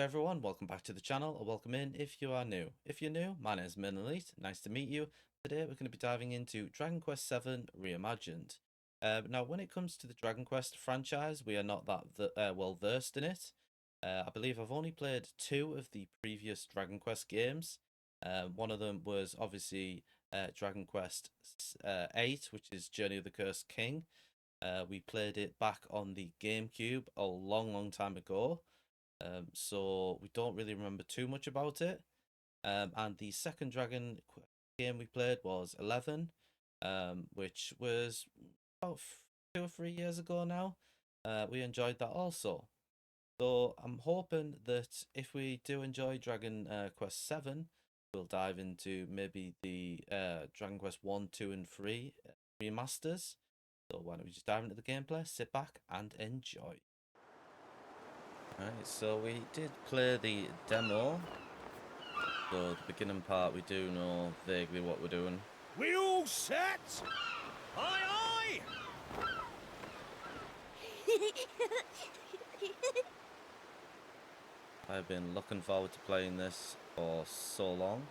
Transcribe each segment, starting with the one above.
everyone, welcome back to the channel, or welcome in if you are new. If you're new, my name is MaidenElite, nice to meet you. Today we're going to be diving into Dragon Quest VII Reimagined. Now when it comes to the Dragon Quest franchise, we are not that well versed in it. I believe I've only played 2 of the previous Dragon Quest games. One of them was obviously Dragon Quest 8, which is Journey of the Cursed King. We played it back on the GameCube a long time ago. So we don't really remember too much about it. And the second Dragon game we played was 11, which was about 2 or 3 years ago now. We enjoyed that also. So I'm hoping that if we do enjoy Dragon Quest 7, we'll dive into maybe the Dragon Quest 1, 2 and 3 remasters. So why don't we just dive into the gameplay, sit back and enjoy. Right, so we did play the demo. So the beginning part, we do know vaguely what we're doing. We all set? Aye, aye! I've been looking forward to playing this for so long.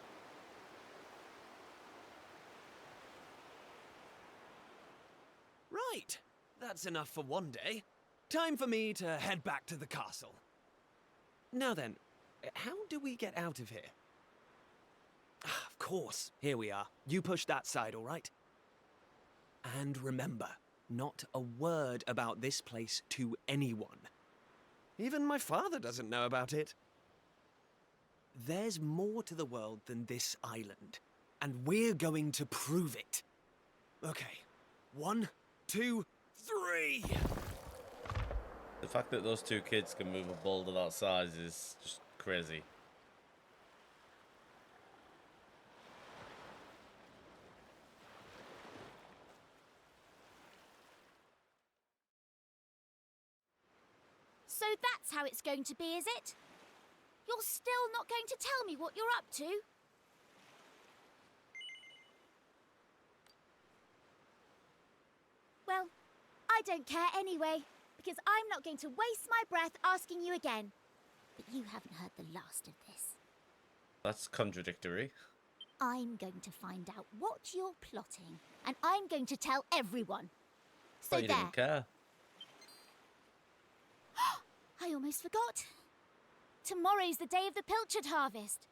Right, that's enough for one day. Time for me to head back to the castle. Now then, how do we get out of here? Ah, of course, here we are. You push that side, all right? And remember, not a word about this place to anyone. Even my father doesn't know about it. There's more to the world than this island, and we're going to prove it. Okay, 1, 2, 3! The fact that those 2 kids can move a boulder that size is just crazy. So that's how it's going to be, is it? You're still not going to tell me what you're up to? Well, I don't care anyway, because I'm not going to waste my breath asking you again. But you haven't heard the last of this. That's contradictory. I'm going to find out what you're plotting, and I'm going to tell everyone. So Thought you didn't care. I almost forgot. Tomorrow's the day of the pilchard harvest.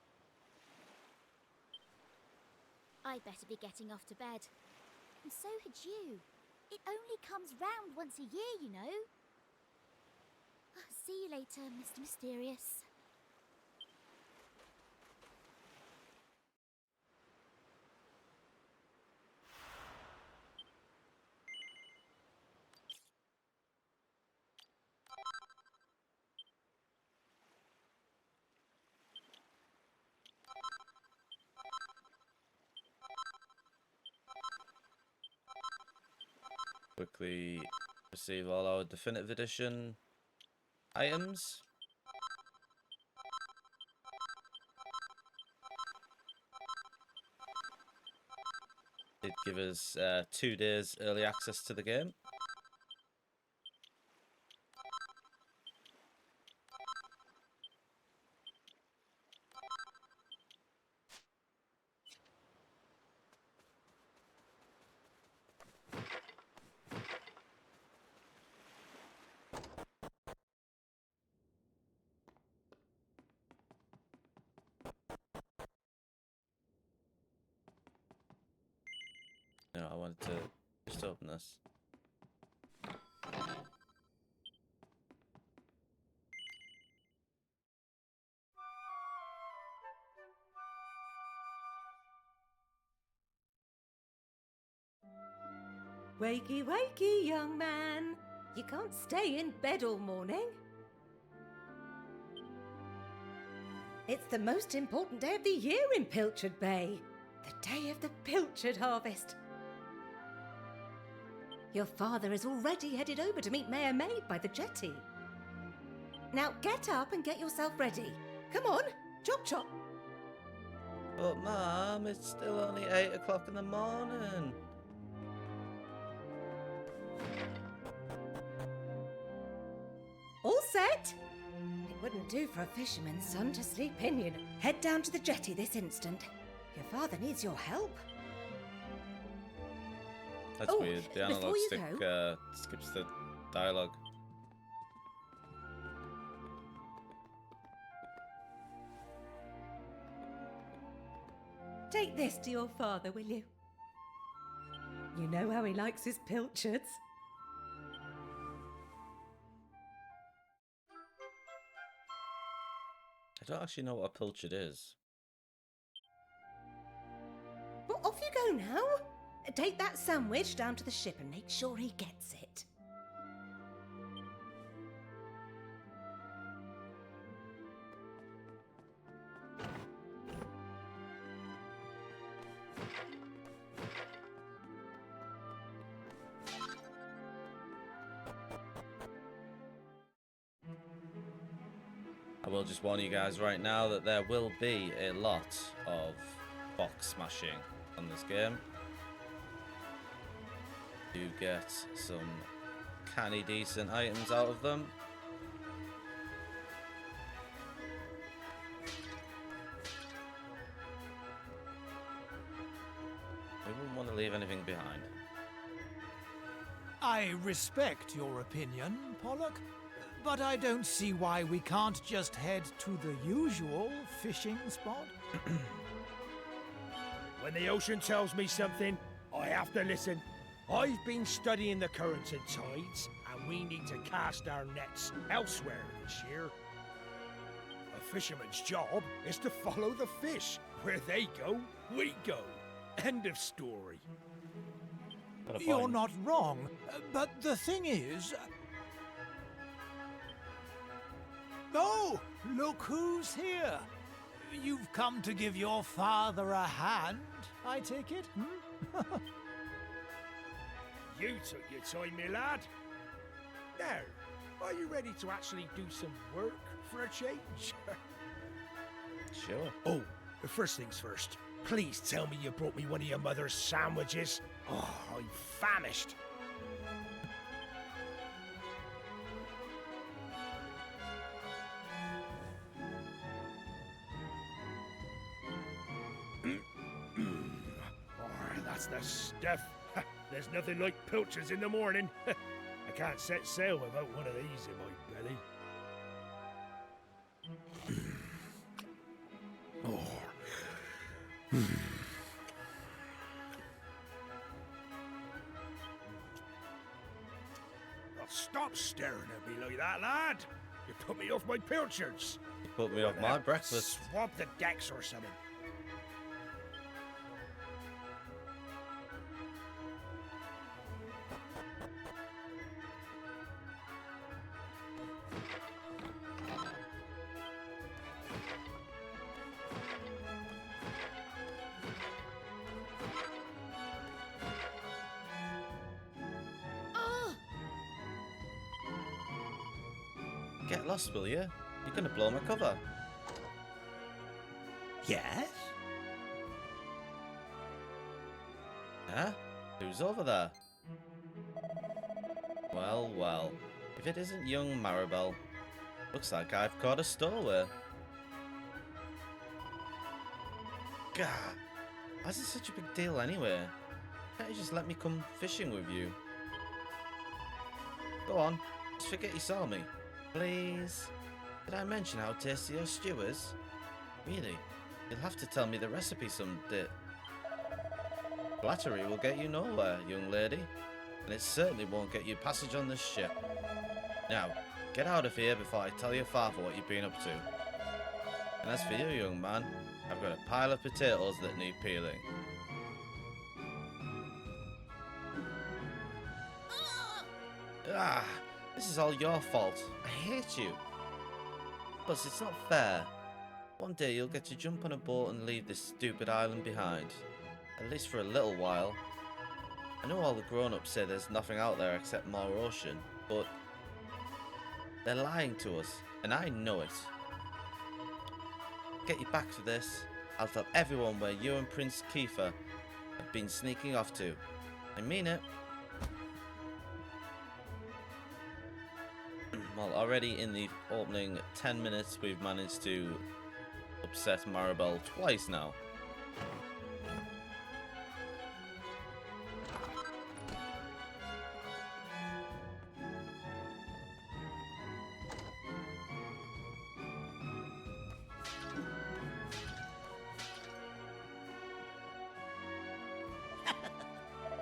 I'd better be getting off to bed. And so had you. It only comes round once a year, you know. See you later, Mr. Mysterious. Quickly receive all our definitive edition items. It give us 2 days early access to the game. No, I wanted to just open this. Wakey, wakey, young man. You can't stay in bed all morning. It's the most important day of the year in Pilchard Bay. The day of the pilchard harvest. Your father is already headed over to meet Mayor Maid by the jetty. Now get up and get yourself ready. Come on, chop chop. But Mum, it's still only 8 o'clock in the morning. All set? Wouldn't do for a fisherman's son to sleep in, you know. Head down to the jetty this instant. Your father needs your help. That's Oh, weird. The before analog you stick skips the dialogue. Take this to your father, will you? You know how he likes his pilchards. I don't actually know what a pilchard is. Well, off you go now. Take that sandwich down to the ship and make sure he gets it. I will just warn you guys right now that there will be a lot of box smashing on this game. You get some canny decent items out of them. We wouldn't want to leave anything behind. I respect your opinion, Pollock, but I don't see why we can't just head to the usual fishing spot. When the ocean tells me something, I have to listen. I've been studying the currents and tides, and we need to cast our nets elsewhere this year. A fisherman's job is to follow the fish. Where they go, we go. End of story. Got a You're point. not wrong, but the thing is... Oh, look who's here. You've come to give your father a hand, I take it? Hmm? You took your time, my lad. Now, are you ready to actually do some work for a change? Sure. Oh, the first things first. Please tell me you brought me one of your mother's sandwiches. Oh, I'm famished. Oh, that's the stuff. There's nothing like pilchards in the morning. I can't set sail without one of these in my belly. Oh. Well, stop staring at me like that, lad. You put me off my pilchards. You put me off my breakfast. Swap the decks or something. Get lost, will you? You're gonna blow my cover. Yes? Huh? Who's over there? Well, well. If it isn't young Maribel, looks like I've caught a stowaway. Gah! Why is it such a big deal anyway? Can't you just let me come fishing with you? Go on, just forget you saw me. Please? Did I mention how tasty your stew is? Really? You'll have to tell me the recipe someday. Flattery will get you nowhere, young lady. And it certainly won't get you passage on this ship. Now, get out of here before I tell your father what you've been up to. And as for you, young man, I've got a pile of potatoes that need peeling. Ah! This is all your fault. I hate you. Plus, it's not fair. One day you'll get to jump on a boat and leave this stupid island behind. At least for a little while. I know all the grown-ups say there's nothing out there except more ocean, but they're lying to us, and I know it. Get you back for this. I'll tell everyone where you and Prince Kiefer have been sneaking off to. I mean it. Well, already in the opening 10 minutes, we've managed to upset Maribel twice now.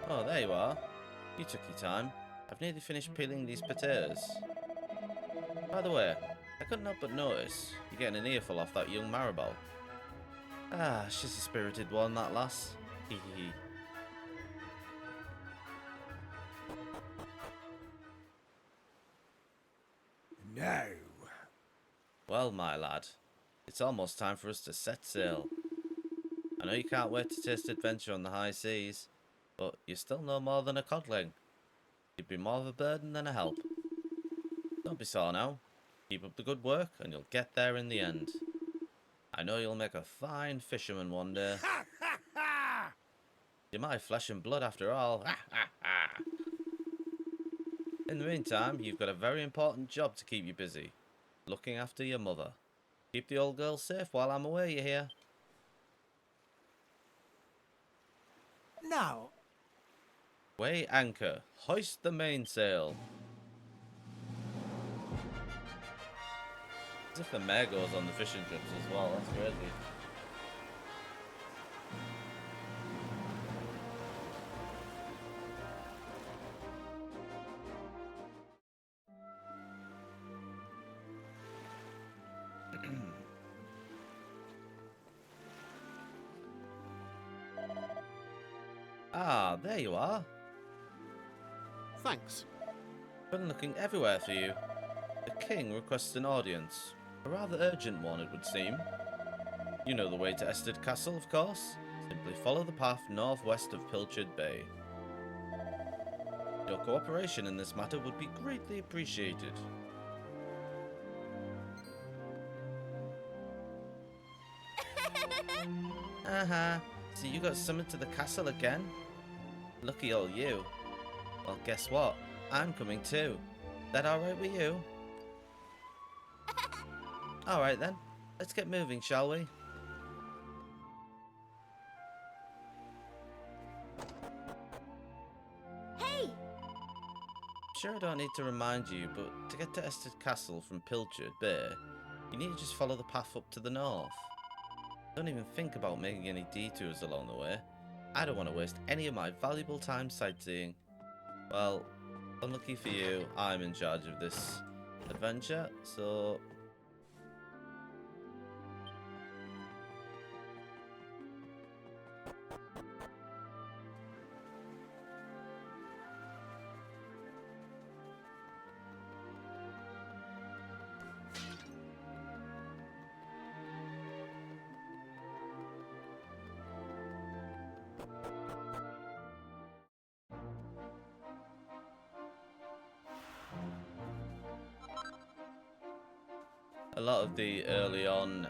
Oh, there you are. You took your time. I've nearly finished peeling these potatoes. By the way, I couldn't help but notice you're getting an earful off that young Maribel. Ah, she's a spirited one, that lass. Hee hee hee. No. Well, my lad, it's almost time for us to set sail. I know you can't wait to taste adventure on the high seas, but you're still no more than a codling. You'd be more of a burden than a help. Don't be sore now. Keep up the good work and you'll get there in the end. I know you'll make a fine fisherman one day. Ha ha ha! You're my flesh and blood after all. Ha ha ha! In the meantime, you've got a very important job to keep you busy. Looking after your mother. Keep the old girl safe while I'm away, you hear? Now, Weigh anchor. Hoist the mainsail. As if the mare goes on the fishing trips as well. That's crazy. Ah, there you are. Thanks. Been looking everywhere for you. The king requests an audience. A rather urgent one, it would seem. You know the way to Ested Castle, of course. Simply follow the path northwest of Pilchard Bay. Your cooperation in this matter would be greatly appreciated. So you got summoned to the castle again? Lucky old you. Well, guess what? I'm coming too. That alright with you? Alright then. Let's get moving, shall we? Hey! Sure I don't need to remind you, but to get to Ested Castle from Pilchard Bay, you need to just follow the path up to the north. Don't even think about making any detours along the way. I don't want to waste any of my valuable time sightseeing. Well, unlucky for you, I'm in charge of this adventure, so... A lot of the early on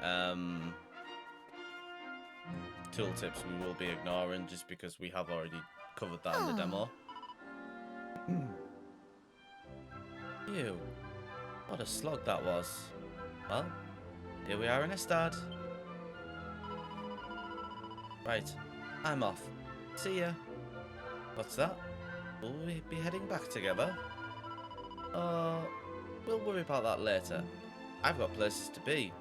tooltips we will be ignoring just because we have already covered that in the demo. Ew, what a slog that was. Well, here we are in Estad. Right, I'm off. See ya. What's that? Will we be heading back together? We'll worry about that later. I've got places to be.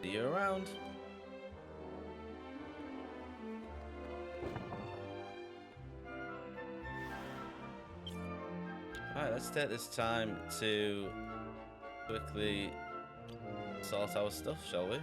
See you around. Alright, let's take this time to quickly sort our stuff, shall we?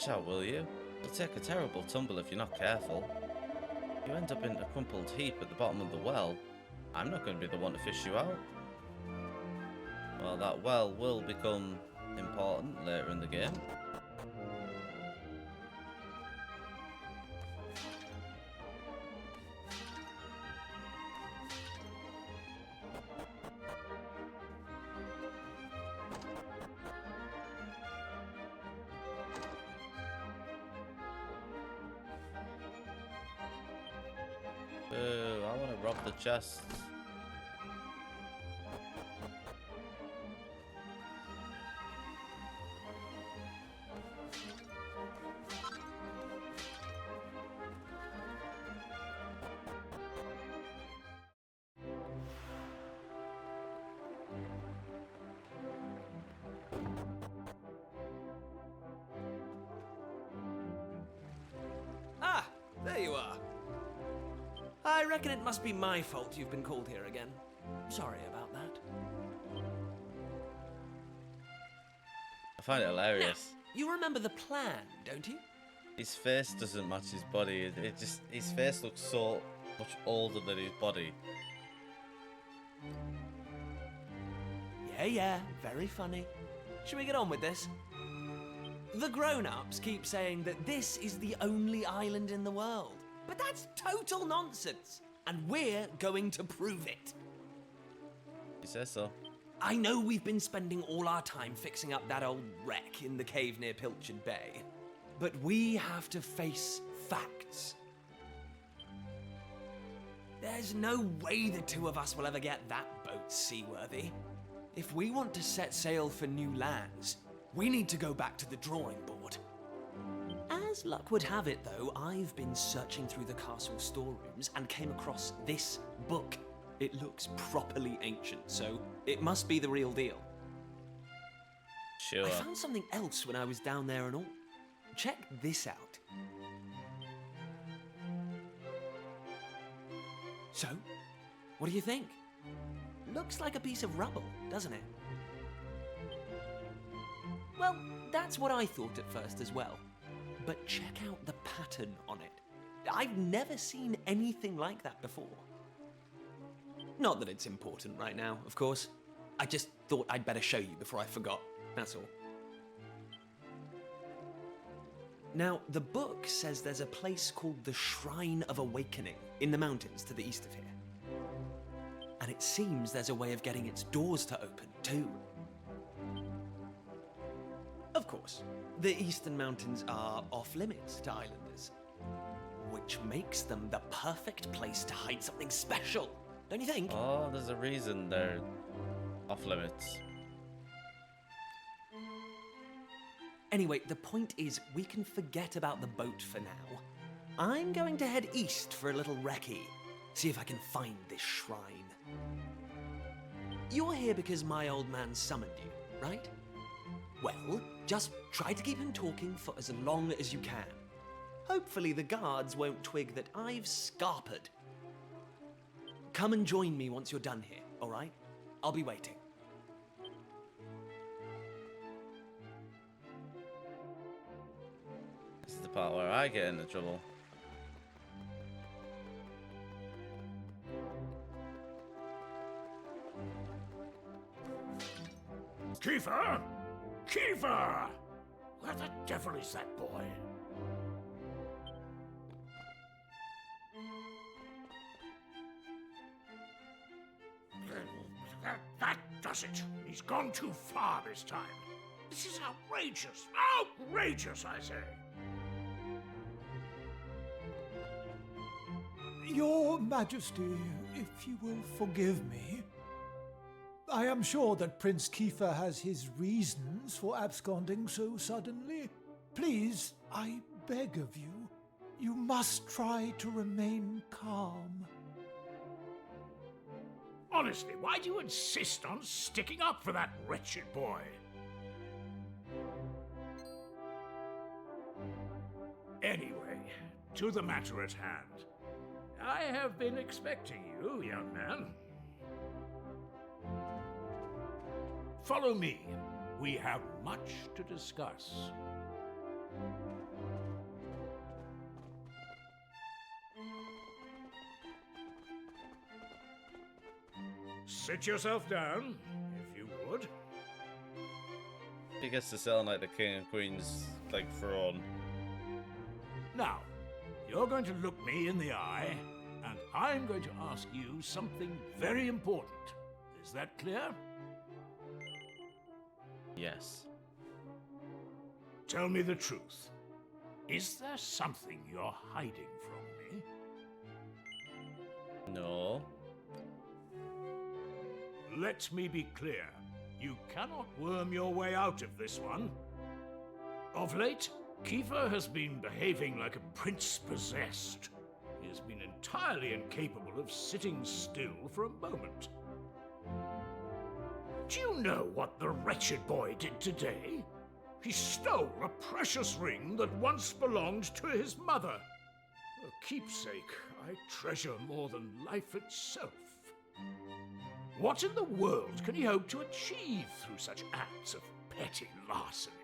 Watch out, will you? You'll take a terrible tumble if you're not careful. You end up in a crumpled heap at the bottom of the well. I'm not going to be the one to fish you out. Well, that well will become important later in the game. Ooh, I want to rob the chests. Ah, there you are. I reckon it must be my fault you've been called here again. Sorry about that. I find it hilarious. You remember the plan, don't you? His face doesn't match his body. His face looks so much older than his body. Yeah, very funny. Should we get on with this? The grown-ups keep saying that this is the only island in the world. But that's total nonsense. And we're going to prove it. He says so. I know we've been spending all our time fixing up that old wreck in the cave near Pilchard Bay. But we have to face facts. There's no way the two of us will ever get that boat seaworthy. If we want to set sail for new lands, we need to go back to the drawing board. As luck would have it, though, I've been searching through the castle storerooms and came across this book. It looks properly ancient, so it must be the real deal. Sure. I found something else when I was down there and all. Check this out. So, what do you think? Looks like a piece of rubble, doesn't it? Well, that's what I thought at first as well. But check out the pattern on it. I've never seen anything like that before. Not that it's important right now, of course. I just thought I'd better show you before I forgot, that's all. Now, the book says there's a place called the Shrine of Awakening in the mountains to the east of here. And it seems there's a way of getting its doors to open, too. Of course, the eastern mountains are off-limits to islanders, which makes them the perfect place to hide something special, don't you think? Oh, there's a reason they're off limits. Anyway, the point is, we can forget about the boat for now. I'm going to head east for a little recce, see if I can find this shrine. You're here because my old man summoned you, right? Well, just try to keep him talking for as long as you can. Hopefully the guards won't twig that I've scarpered. Come and join me once you're done here, all right? I'll be waiting. This is the part where I get into trouble. Kiefer! Kiefer! Where the devil is that boy? That does it. He's gone too far this time. This is outrageous. Outrageous, I say. Your Majesty, if you will forgive me, I am sure that Prince Kiefer has his reasons for absconding so suddenly. Please, I beg of you, you must try to remain calm. Honestly, why do you insist on sticking up for that wretched boy? Anyway, to the matter at hand. I have been expecting you, young man. Follow me. We have much to discuss. sit yourself down, if you would. He gets to sound like the king and queen's like throne. Now, you're going to look me in the eye, and I'm going to ask you something very important. Is that clear? Yes. Tell me the truth. Is there something you're hiding from me? No. Let me be clear. You cannot worm your way out of this one. Of late, Kiefer has been behaving like a prince possessed. He has been entirely incapable of sitting still for a moment. Do you know what the wretched boy did today? He stole a precious ring that once belonged to his mother. A keepsake I treasure more than life itself. What in the world can he hope to achieve through such acts of petty larceny?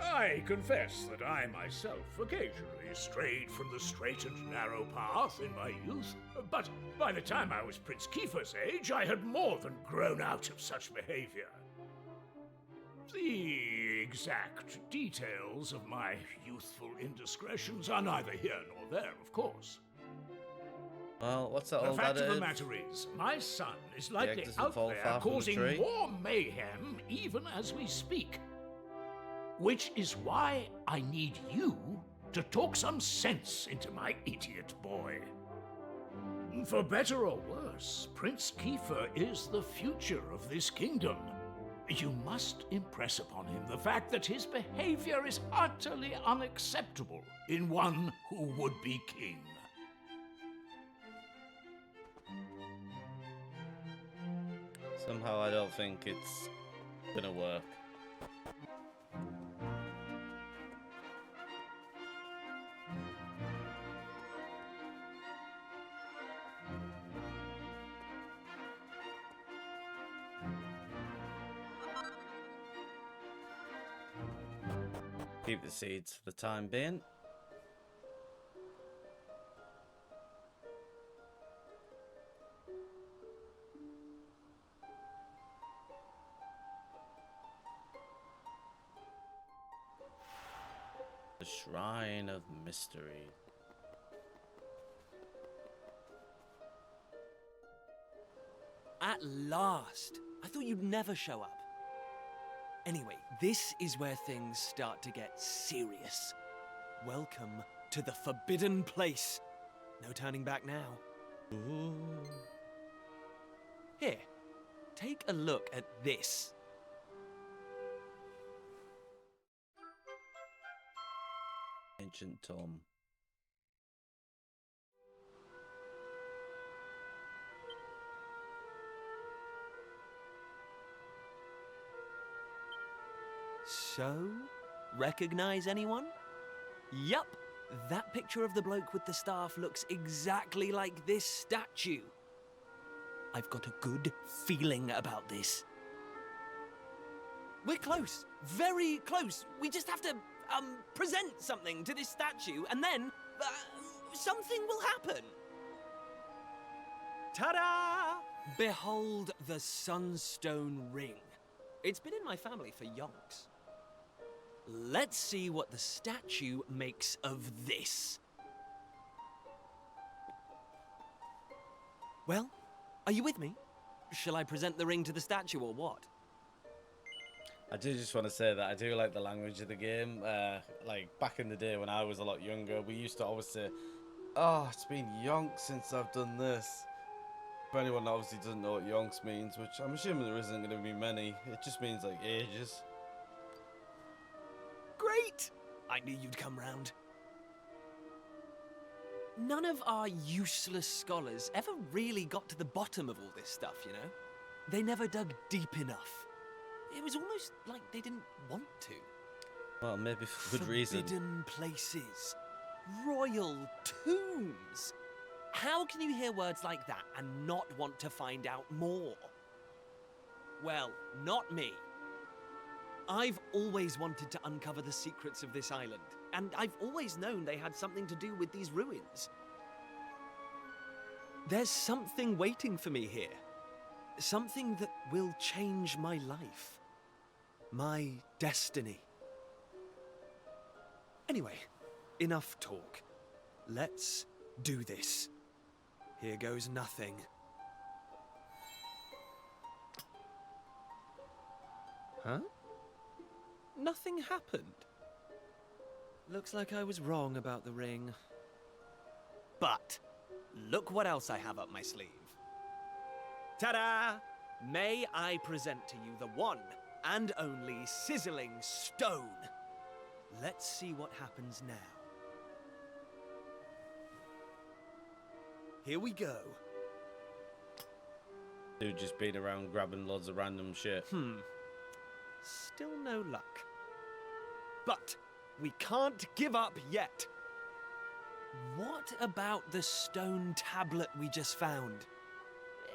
I confess that I myself occasionally strayed from the straight and narrow path in my youth, but by the time I was Prince Kiefer's age, I had more than grown out of such behavior. The exact details of my youthful indiscretions are neither here nor there, of course. Well, what's that The all fact that of the is? matter is, my son is likely doesn't out fall there far from the causing tree. more mayhem even as we speak. Which is why I need you to talk some sense into my idiot boy. For better or worse, Prince Kiefer is the future of this kingdom. You must impress upon him the fact that his behavior is utterly unacceptable in one who would be king. Somehow I don't think it's gonna work. Keep the seeds for the time being. The Shrine of Mystery. At last! I thought you'd never show up. Anyway, this is where things start to get serious. Welcome to the Forbidden Place. No turning back now. Ooh. Here, take a look at this. Ancient Tome. So, recognize anyone? Yup, that picture of the bloke with the staff looks exactly like this statue. I've got a good feeling about this. We're close, very close. We just have to, present something to this statue and then, something will happen. Ta-da! Behold the Sunstone Ring. It's been in my family for yonks. Let's see what the statue makes of this. Well, are you with me? Shall I present the ring to the statue or what? I do just want to say that I do like the language of the game. Like back in the day when I was a lot younger, we used to always say, "Oh, it's been yonks since I've done this." For anyone that obviously doesn't know what yonks means, which I'm assuming there isn't going to be many, it just means like ages. Great! I knew you'd come round. None of our useless scholars ever really got to the bottom of all this stuff, you know? They never dug deep enough. It was almost like they didn't want to. Well, maybe for good reason. Forbidden places. Royal tombs. How can you hear words like that and not want to find out more? Well, not me. I've always wanted to uncover the secrets of this island, and I've always known they had something to do with these ruins. There's something waiting for me here, Something that will change my life. My destiny. Anyway, enough talk. Let's do this. Here goes nothing. Huh? Nothing happened. Looks like I was wrong about the ring. But look what else I have up my sleeve. Ta-da! May I present to you the one and only sizzling stone. Let's see what happens now. Here we go. Dude just being around grabbing loads of random shit. Still no luck. But we can't give up yet. What about the stone tablet we just found?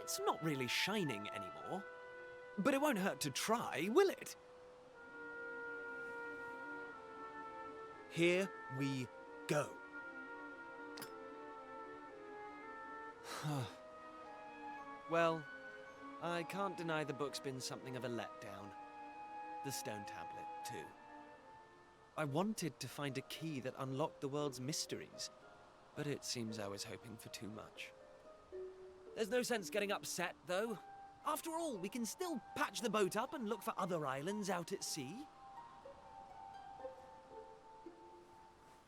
It's not really shining anymore. But it won't hurt to try, will it? Here we go. Well, I can't deny the book's been something of a letdown. The stone tablet, too. I wanted to find a key that unlocked the world's mysteries, but it seems I was hoping for too much. There's no sense getting upset, though. After all, we can still patch the boat up and look for other islands out at sea.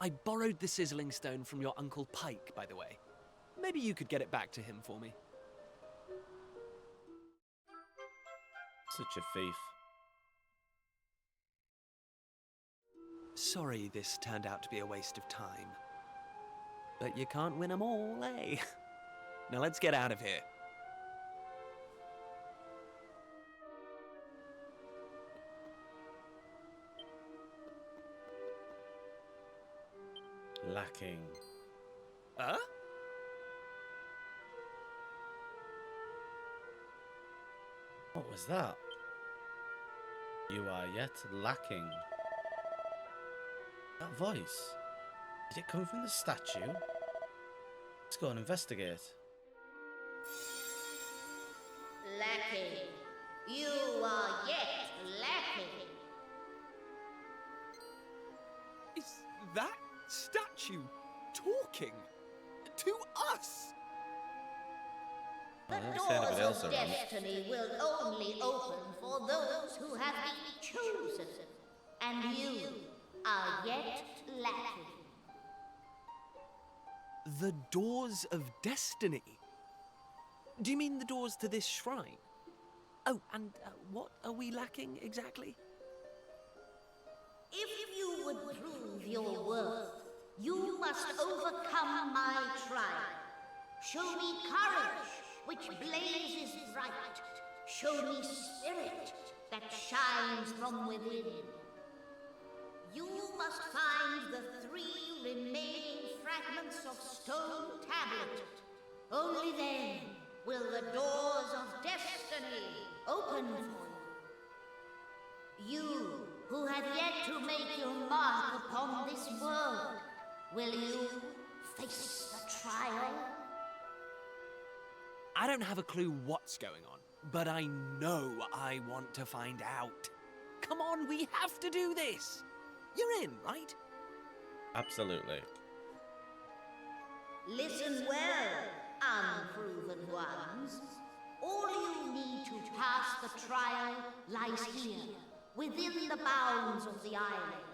I borrowed the sizzling stone from your Uncle Pike, by the way. Maybe you could get it back to him for me. Such a thief. Sorry this turned out to be a waste of time. But you can't win 'em all, eh? Now let's get out of here. Lacking. Huh? What was that? You are yet lacking. That voice. Did it come from the statue? Let's go and investigate. Lacking. You are yet lacking. Is that statue talking to us? The I don't see anybody doors else of around. destiny will only open for those who have been chosen. And you are yet lacking. The doors of destiny? Do you mean the doors to this shrine? Oh, and what are we lacking exactly? If you would prove your worth, you must overcome my trial. Show me courage, which blazes bright. Show me spirit that shines from within. You must find the 3 remaining fragments of stone tablet. Only then will the doors of destiny open for you. You who have yet to make your mark upon this world, will you face the trial? I don't have a clue what's going on, but I know I want to find out. Come on, we have to do this. You're in, right? Absolutely. Listen well, unproven ones. All you need to pass the trial lies here, within the bounds of the island.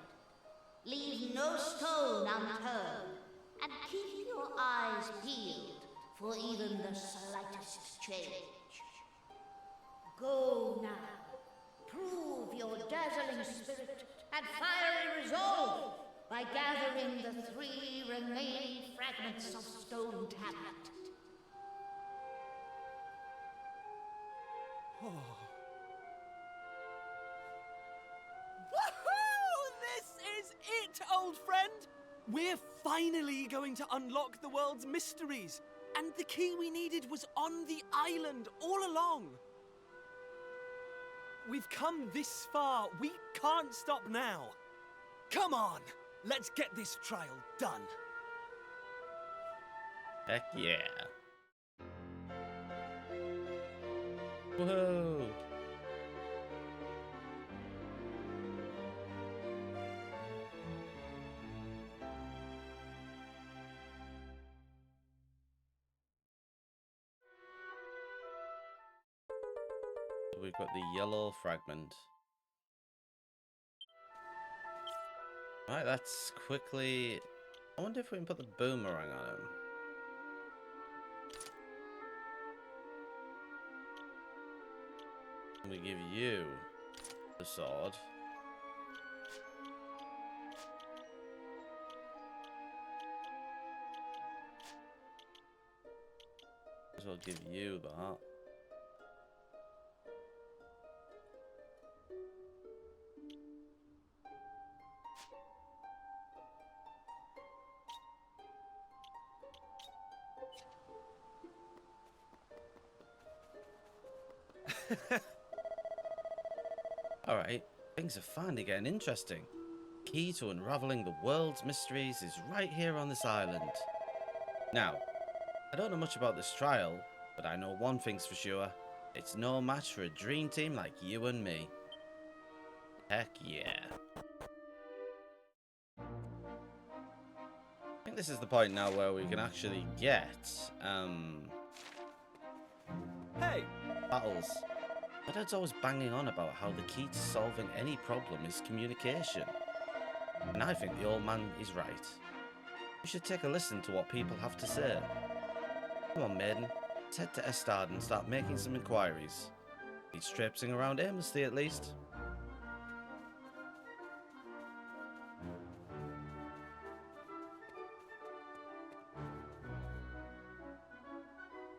Leave no stone unturned, and keep your eyes peeled for even the slightest change. Go now. Prove your dazzling spirit and fiery resolve by gathering the 3 remaining fragments of stone tablet. Woohoo! This is it, old friend! We're finally going to unlock the world's mysteries. And the key we needed was on the island all along. We've come this far. We can't stop now. Come on, let's get this trial done. Heck yeah. Whoa! We've got the yellow fragment. Right, let's quickly... I wonder if we can put the boomerang on him. We give you the sword. As well give you that. Alright, things are finally getting interesting. Key to unraveling the world's mysteries is right here on this island. Now, I don't know much about this trial, but I know one thing's for sure. It's no match for a dream team like you and me. Heck yeah. I think this is the point now where we can actually get, Hey! battles. My dad's always banging on about how the key to solving any problem is communication. And I think the old man is right. We should take a listen to what people have to say. Come on, Maiden. Let's head to Estard and start making some inquiries. He's traipsing around aimlessly at least.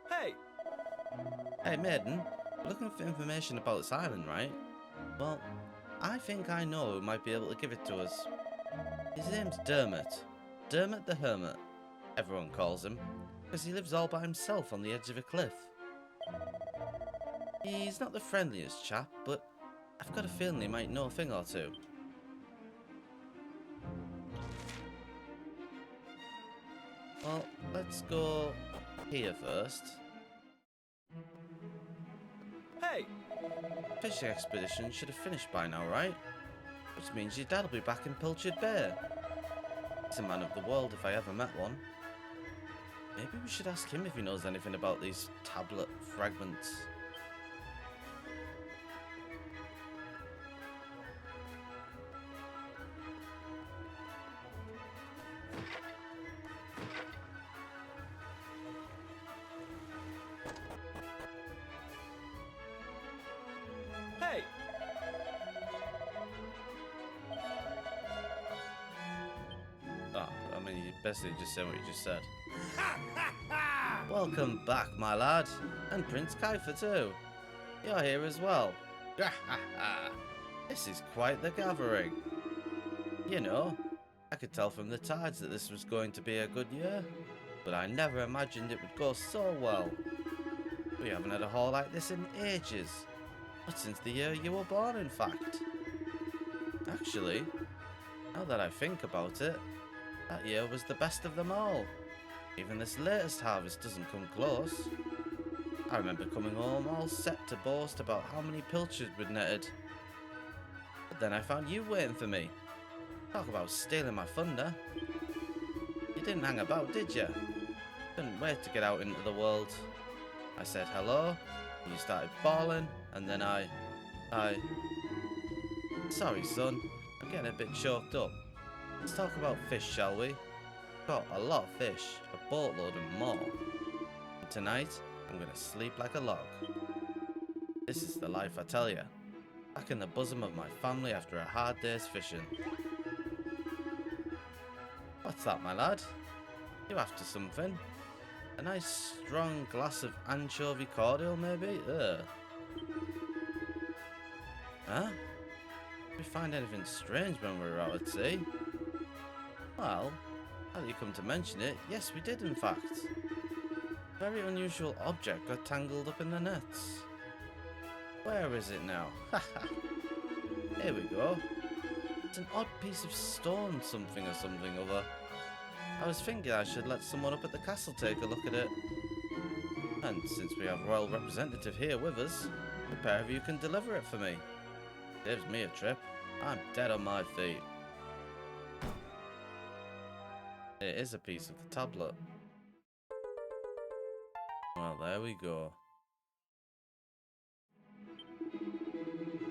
Hey! Hey, Maiden. We're looking for information about this island, right? Well, I think I know who might be able to give it to us. His name's Dermot. Dermot the Hermit, everyone calls him, because he lives all by himself on the edge of a cliff. He's not the friendliest chap, but I've got a feeling he might know a thing or two. Well, let's go here first. Hey! Fishing expedition should have finished by now, right? Which means your dad'll be back in Pilchard Bay. He's a man of the world if I ever met one. Maybe we should ask him if he knows anything about these tablet fragments. Hey! Oh, I mean, you basically just said what you just said. Welcome back, my lad. And Prince Kiefer too. You're here as well. This is quite the gathering. You know, I could tell from the tides that this was going to be a good year, but I never imagined it would go so well. We haven't had a haul like this in ages. Not since the year you were born, in fact. Actually, now that I think about it, that year was the best of them all. Even this latest harvest doesn't come close. I remember coming home all set to boast about how many pilchards we'd netted. But then I found you waiting for me. Talk about stealing my thunder. You didn't hang about, did you? Couldn't wait to get out into the world. I said hello, you started bawling, and then I... Sorry, son. I'm getting a bit choked up. Let's talk about fish, shall we? Got a lot of fish, a boatload and more. And tonight, I'm gonna sleep like a log. This is the life, I tell ya. Back in the bosom of my family after a hard day's fishing. What's that, my lad? You after something? A nice strong glass of anchovy cordial, maybe? Ugh. Huh? Did we find anything strange when we were out at sea? Well, now that you come to mention it, yes we did in fact. A very unusual object got tangled up in the nets. Where is it now? Haha. Here we go. It's an odd piece of stone something or something other. I was thinking I should let someone up at the castle take a look at it. And since we have a royal representative here with us, the pair of you can deliver it for me. Saves me a trip. I'm dead on my feet. It is a piece of the tablet. Well, there we go.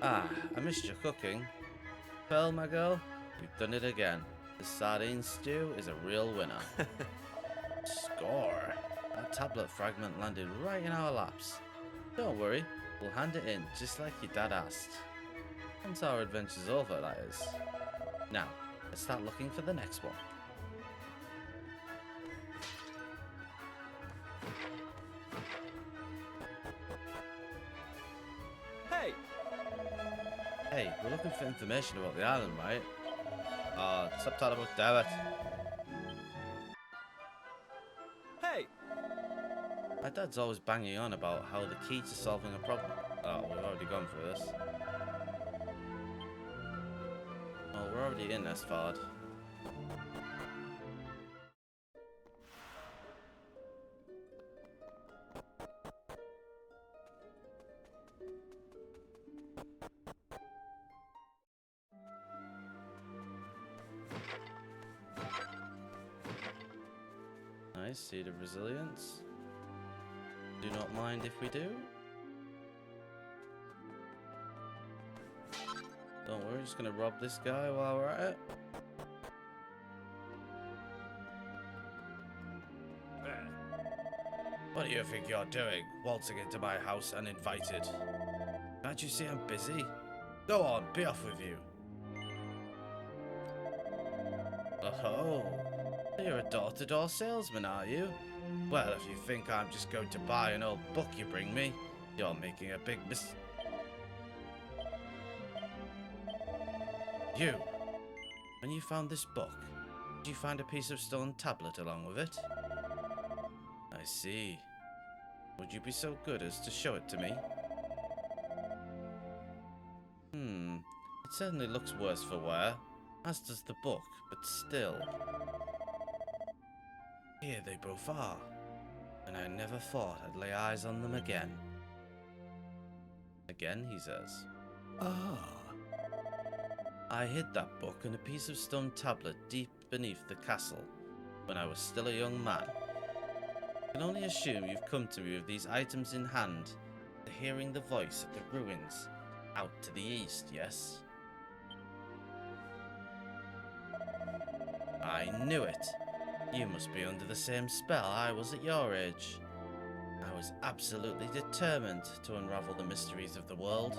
Ah, I missed your cooking. Pearl, my girl, you've done it again. The sardine stew is a real winner. Score! That tablet fragment landed right in our laps. Don't worry, we'll hand it in just like your dad asked. Once our adventure's over, that is. Now, let's start looking for the next one. Hey! Hey, we're looking for information about the island, right? Stop talking about damn it. Hey! My dad's always banging on about how the key to solving a problem... Oh, we've already gone through this. Well, we're already in Esfard. Nice, seed of resilience. Do not mind if we do. Don't worry, just gonna rob this guy while we're at it. What do you think you're doing, waltzing into my house uninvited? Can't you see I'm busy? Go on, be off with you. Oh, you're a door-to-door salesman, are you? Well, if you think I'm just going to buy an old book you bring me, you're making a big You! When you found this book, did you find a piece of stone tablet along with it? I see. Would you be so good as to show it to me? It certainly looks worse for wear, as does the book, but still. Here they both are, and I never thought I'd lay eyes on them again. Again, he says. Ah. I hid that book and a piece of stone tablet deep beneath the castle when I was still a young man. I can only assume you've come to me with these items in hand, to hearing the voice of the ruins out to the east, yes? I knew it. You must be under the same spell I was at your age. I was absolutely determined to unravel the mysteries of the world.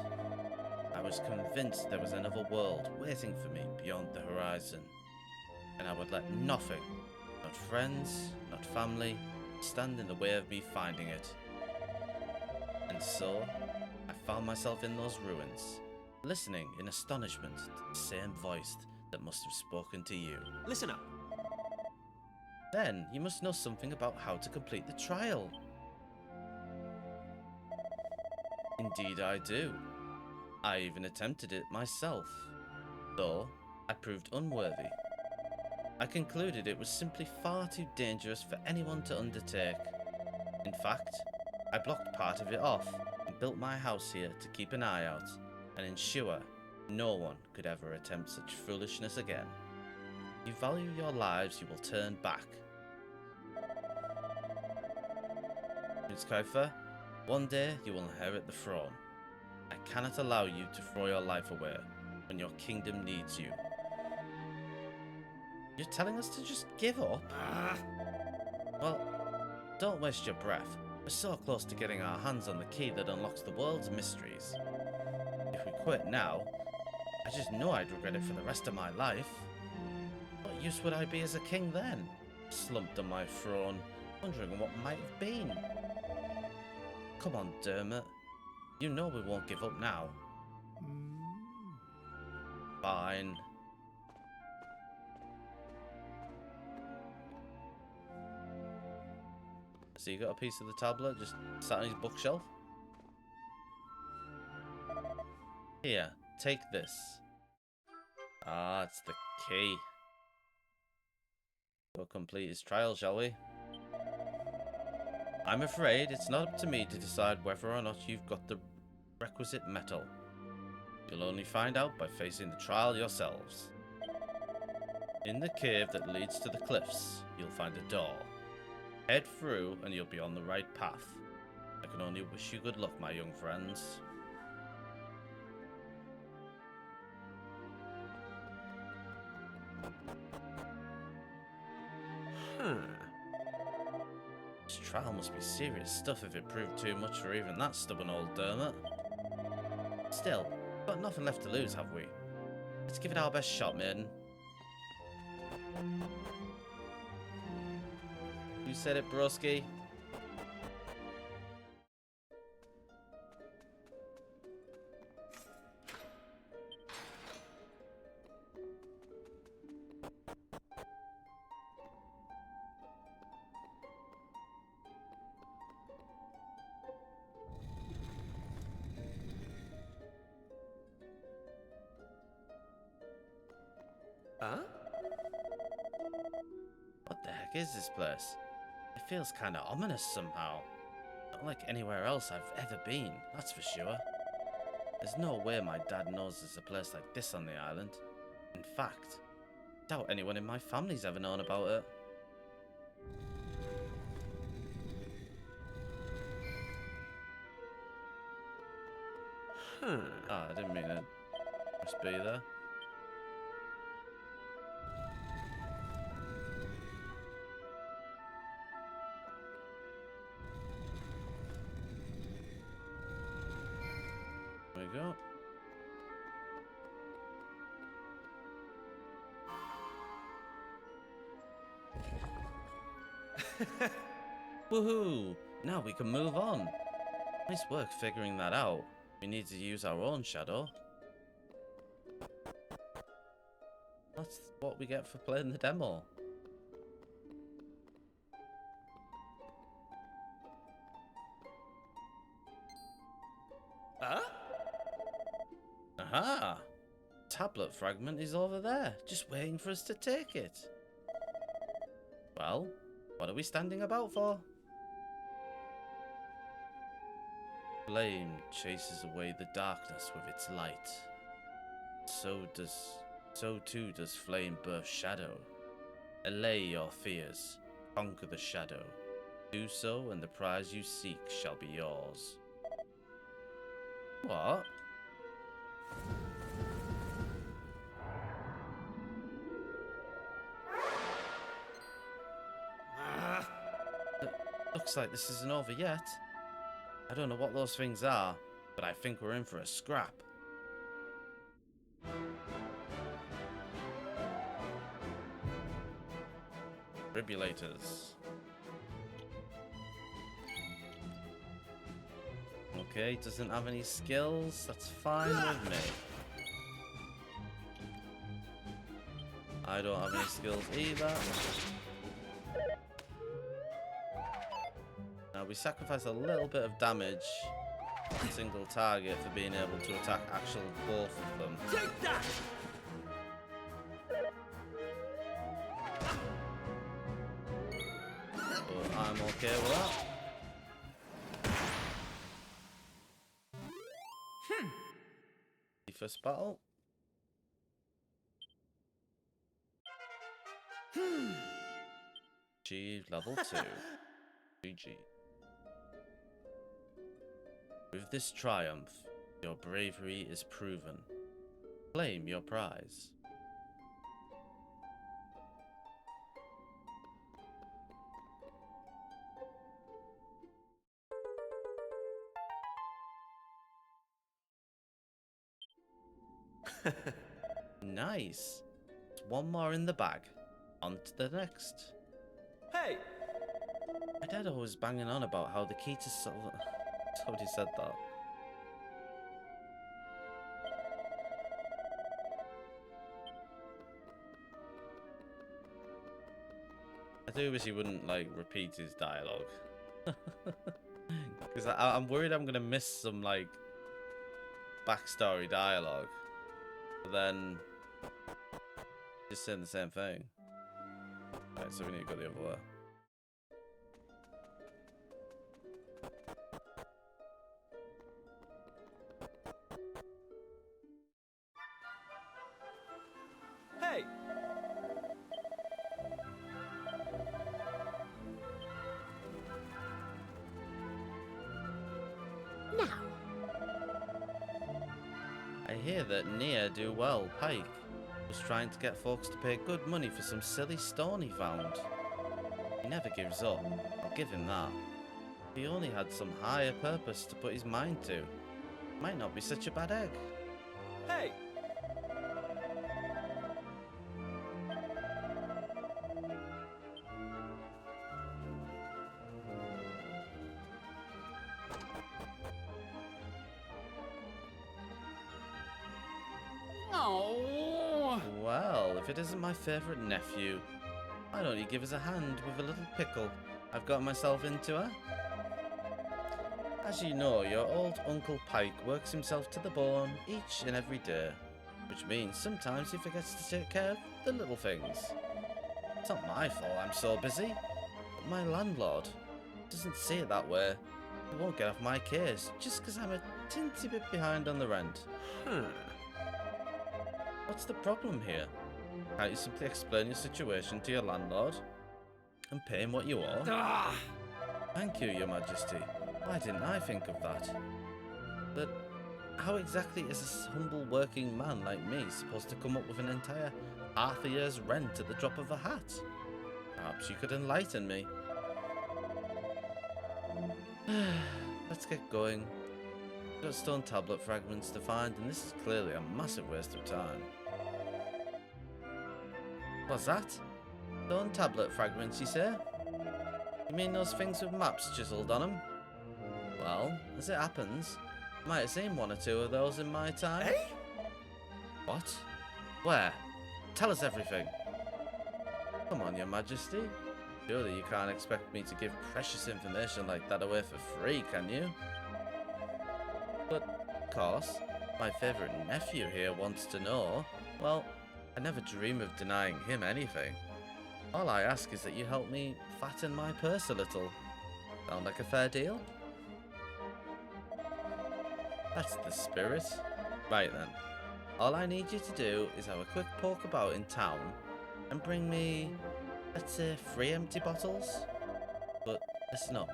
I was convinced there was another world waiting for me beyond the horizon, and I would let nothing, not friends, not family, stand in the way of me finding it. And so, I found myself in those ruins, listening in astonishment to the same voice that must have spoken to you. Listen up. Then, you must know something about how to complete the trial. Indeed I do. I even attempted it myself, though I proved unworthy. I concluded it was simply far too dangerous for anyone to undertake. In fact, I blocked part of it off and built my house here to keep an eye out and ensure no one could ever attempt such foolishness again. If you value your lives, you will turn back. Prince Kuiper, one day you will inherit the throne. I cannot allow you to throw your life away when your kingdom needs you. You're telling us to just give up? Well, don't waste your breath. We're so close to getting our hands on the key that unlocks the world's mysteries. If we quit now, I just know I'd regret it for the rest of my life. What use would I be as a king then? Slumped on my throne, wondering what might have been. Come on, Dermot. You know we won't give up now. Fine. So you got a piece of the tablet just sat on his bookshelf? Here, take this. Ah, it's the key. Go complete his trial, shall we? I'm afraid it's not up to me to decide whether or not you've got the requisite metal. You'll only find out by facing the trial yourselves. In the cave that leads to the cliffs, you'll find a door. Head through and you'll be on the right path. I can only wish you good luck, my young friends. This trial must be serious stuff if it proved too much for even that stubborn old Dermot. Still, got nothing left to lose, have we? Let's give it our best shot, maiden. You said it, broski. Huh? What the heck is this place? It feels kinda ominous somehow. Not like anywhere else I've ever been, that's for sure. There's no way my dad knows there's a place like this on the island. In fact, I doubt anyone in my family's ever known about it. Ah, I didn't mean it. Must be there. There we go. Woohoo! Now we can move on. Nice work figuring that out. We need to use our own shadow. That's what we get for playing the demo. Huh? Aha! Tablet fragment is over there, just waiting for us to take it. Well, what are we standing about for? Flame chases away the darkness with its light. So too does flame burst shadow. Allay your fears, conquer the shadow. Do so and the prize you seek shall be yours. What? Looks like this isn't over yet. I don't know what those things are, but I think we're in for a scrap. Tribulators. Okay, doesn't have any skills. That's fine with me. I don't have any skills either. Now we sacrifice a little bit of damage on single target for being able to attack actual both of them. Take that! But I'm okay with that. First battle. Achieved level 2. GG. With this triumph, your bravery is proven. Claim your prize. Nice. There's one more in the bag. On to the next. Hey! My dad always banging on about how the key to solve... Somebody said that. I do wish he wouldn't, like, repeat his dialogue. Because I'm worried I'm going to miss some, like, backstory dialogue. But then... just saying the same thing. Right, so we need to go the other way. I hear that ne'er-do-well Pike was trying to get folks to pay good money for some silly stone he found. He never gives up, I'll give him that. If he only had some higher purpose to put his mind to, might not be such a bad egg. Hey! Oh. Well, if it isn't my favourite nephew, why don't you give us a hand with a little pickle I've got myself into, eh? As you know, your old Uncle Pike works himself to the bone each and every day, which means sometimes he forgets to take care of the little things. It's not my fault I'm so busy, but my landlord doesn't see it that way. He won't get off my case just because I'm a teensy bit behind on the rent. What's the problem here? Can't you simply explain your situation to your landlord and pay him what you owe? Ah! Thank you, Your Majesty. Why didn't I think of that? But how exactly is a humble working man like me supposed to come up with an entire half a year's rent at the drop of a hat? Perhaps you could enlighten me. Let's get going. We've got stone tablet fragments to find, and this is clearly a massive waste of time. What's that? Stone tablet fragments, you say? You mean those things with maps chiseled on them? Well, as it happens, I might have seen one or two of those in my time. Hey? What? Where? Tell us everything. Come on, Your Majesty. Surely you can't expect me to give precious information like that away for free, can you? But, of course, my favourite nephew here wants to know. Well, I never dream of denying him anything. All I ask is that you help me fatten my purse a little. Sound like a fair deal? That's the spirit. Right then. All I need you to do is have a quick poke about in town and bring me, let's say, 3 empty bottles. But listen up.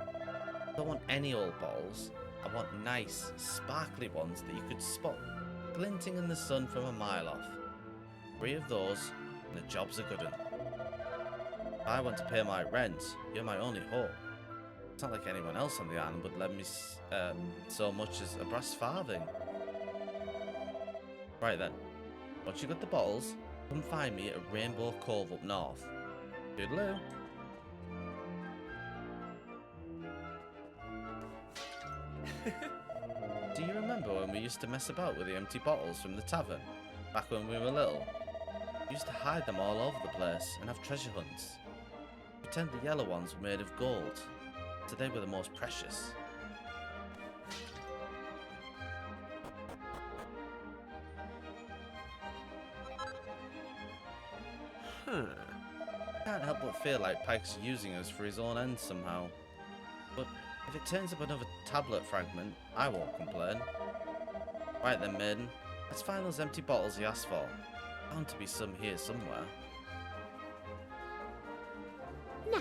I don't want any old bottles. I want nice, sparkly ones that you could spot glinting in the sun from a mile off. 3 of those, and the job's a good one. If I want to pay my rent, you're my only hope. It's not like anyone else on the island would lend me so much as a brass farthing. Right then, once you got the bottles, come find me at Rainbow Cove up north. Toodaloo. Do you remember when we used to mess about with the empty bottles from the tavern, back when we were little? We used to hide them all over the place and have treasure hunts. Pretend the yellow ones were made of gold, so they were the most precious. Can't help but feel like Pike's using us for his own ends somehow. But if it turns up another tablet fragment, I won't complain. Right then, maiden, let's find those empty bottles he asked for. Bound to be some here somewhere. Now,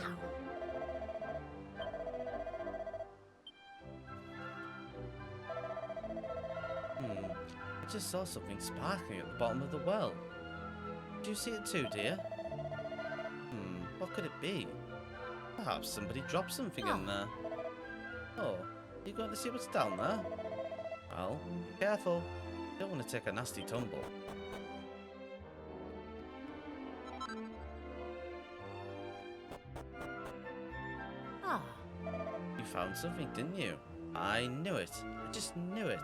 I just saw something sparkling at the bottom of the well. Do you see it too, dear? What could it be? Perhaps somebody dropped something in there. Oh, you going to see what's down there? Well, careful. You don't want to take a nasty tumble. Ah, You found something, didn't you? I knew it. I just knew it.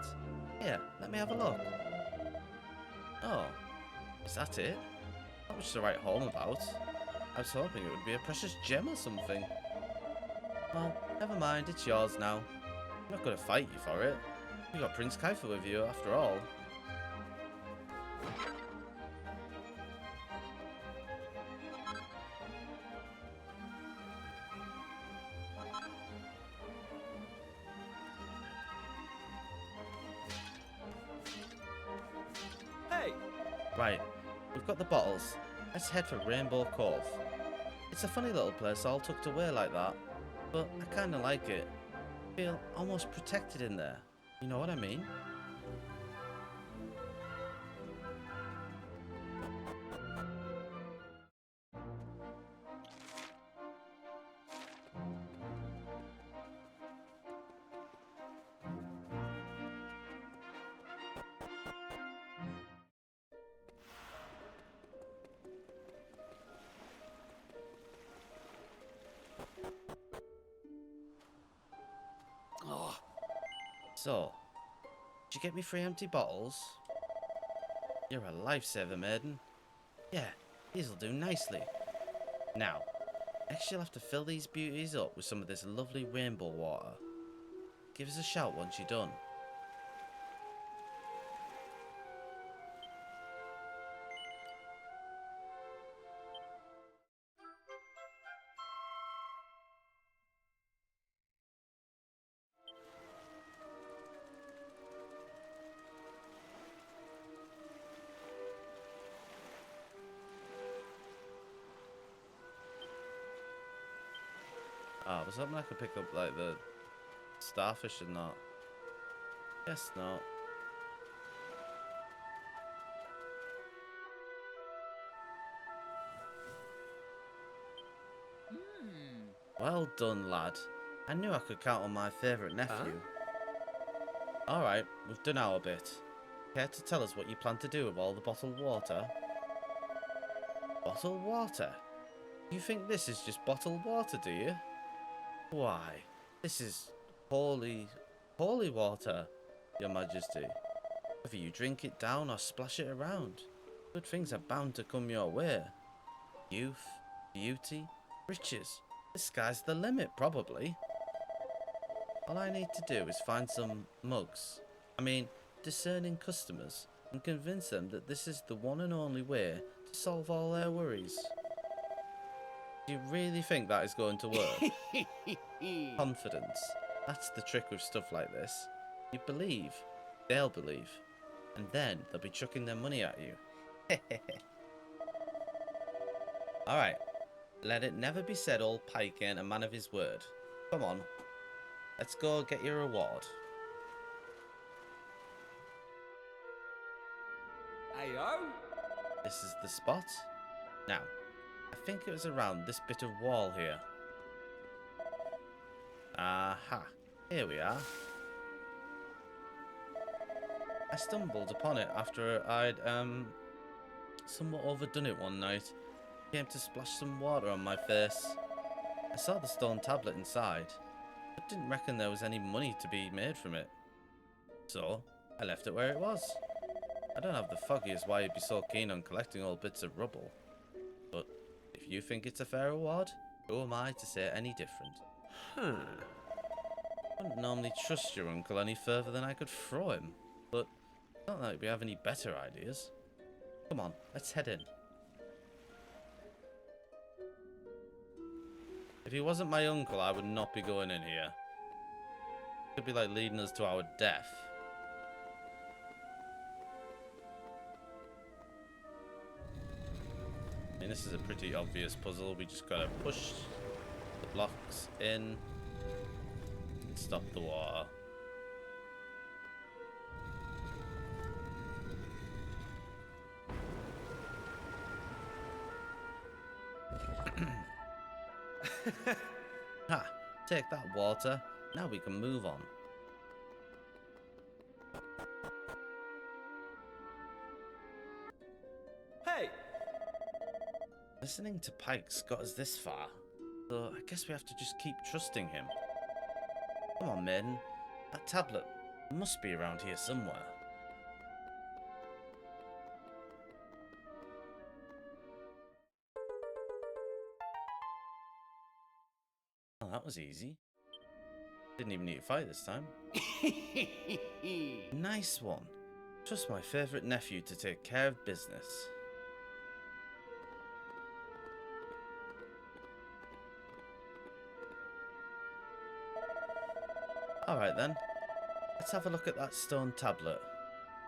Here, let me have a look. Oh, is that it? Not much to write home about. I was hoping it would be a precious gem or something. Well, never mind, it's yours now. I'm not going to fight you for it. You got Prince Kaifer with you, after all. Hey! Right, we've got the bottles. Let's head for Rainbow Cove. It's a funny little place all tucked away like that, but I kinda like it. Feel almost protected in there. You know what I mean? So, did you get me 3 empty bottles? You're a lifesaver, maiden. Yeah, these'll do nicely. Now, next you'll have to fill these beauties up with some of this lovely rainbow water. Give us a shout once you're done. Oh, I was hoping I could pick up, like, the starfish and not. Guess not. Well done, lad. I knew I could count on my favourite nephew. Alright, we've done our bit. Care to tell us what you plan to do with all the bottled water? Bottled water? You think this is just bottled water, do you? Why, this is holy water, your majesty. Whether you drink it down or splash it around, good things are bound to come your way. Youth, beauty, riches. The sky's the limit, probably. All I need to do is find some discerning customers, and convince them that this is the one and only way to solve all their worries. Do you really think that is going to work? Confidence. That's the trick with stuff like this. You believe, they'll believe, and then they'll be chucking their money at you. Alright, let it never be said old Pike ain't a man of his word. Come on, let's go get your reward. Ayo. This is the spot. Now, I think it was around this bit of wall here. Aha, here we are. I stumbled upon it after I'd somewhat overdone it one night. Came to splash some water on my face. I saw the stone tablet inside, but didn't reckon there was any money to be made from it. So, I left it where it was. I don't have the foggiest why you'd be so keen on collecting old bits of rubble. But if you think it's a fair reward, who am I to say any different? I wouldn't normally trust your uncle any further than I could throw him, but it's not like we have any better ideas. Come on, let's head in. If he wasn't my uncle, I would not be going in here. Could be like leading us to our death. I mean, this is a pretty obvious puzzle. We just gotta push the blocks in and stop the water. Ha! Take that, water. Now we can move on. Hey! Listening to Pike's got us this far, so I guess we have to just keep trusting him. Come on, maiden. That tablet must be around here somewhere. Oh, that was easy. Didn't even need to fight this time. Nice one. Trust my favourite nephew to take care of business. Alright then, let's have a look at that stone tablet.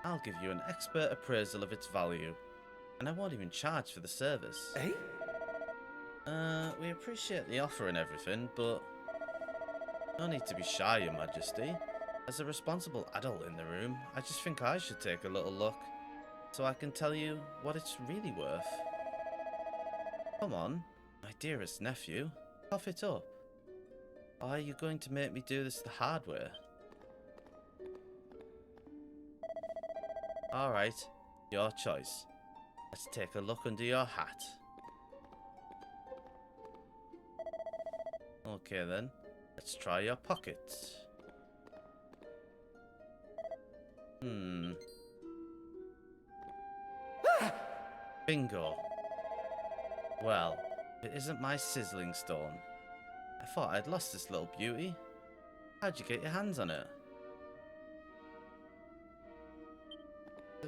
I'll give you an expert appraisal of its value, and I won't even charge for the service. Eh? We appreciate the offer and everything, but no need to be shy, Your Majesty. As a responsible adult in the room, I just think I should take a little look, so I can tell you what it's really worth. Come on, my dearest nephew, cough it up. Or are you going to make me do this the hard way? Alright, your choice. Let's take a look under your hat. Okay then, let's try your pockets. Bingo. Well, it isn't my sizzling stone. I thought I'd lost this little beauty. How'd you get your hands on it?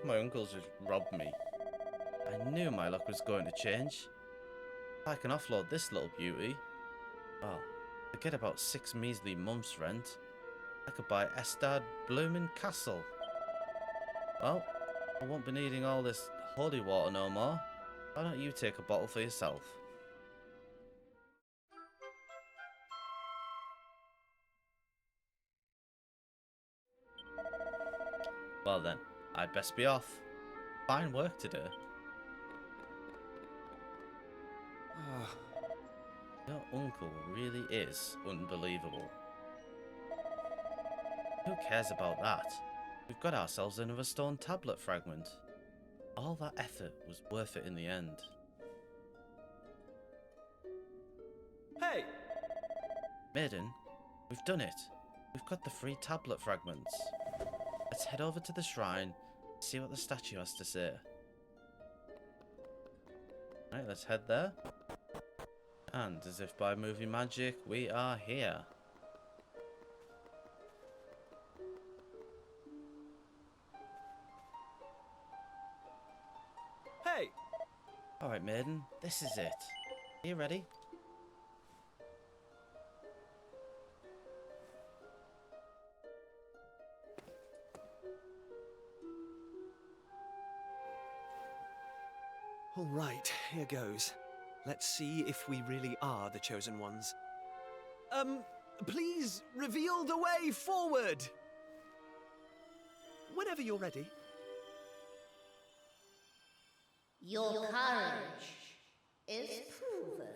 My uncle's just robbed me. I knew my luck was going to change. If I can offload this little beauty, well, forget about 6 measly months' rent. I could buy Estad Bloomin' Castle. Well, I won't be needing all this holy water no more. Why don't you take a bottle for yourself? Well then, I'd best be off. Fine work today. Your uncle really is unbelievable. Who cares about that? We've got ourselves another stone tablet fragment. All that effort was worth it in the end. Hey! Maiden, we've done it. We've got the 3 tablet fragments. Let's head over to the shrine, see what the statue has to say. Right, let's head there. And as if by movie magic, we are here. Hey! Alright, Maiden, this is it. Are you ready? All right, here goes. Let's see if we really are the chosen ones. Please reveal the way forward! Whenever you're ready. Your courage is proven.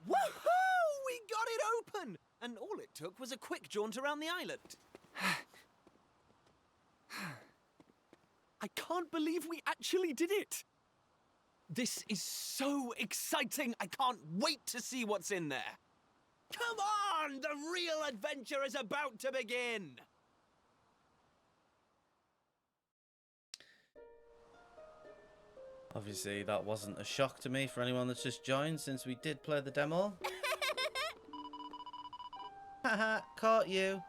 Woohoo! We got it open! And all it took was a quick jaunt around the island. I can't believe we actually did it! This is so exciting! I can't wait to see what's in there! Come on! The real adventure is about to begin! Obviously, that wasn't a shock to me for anyone that's just joined, since we did play the demo. Haha, caught you.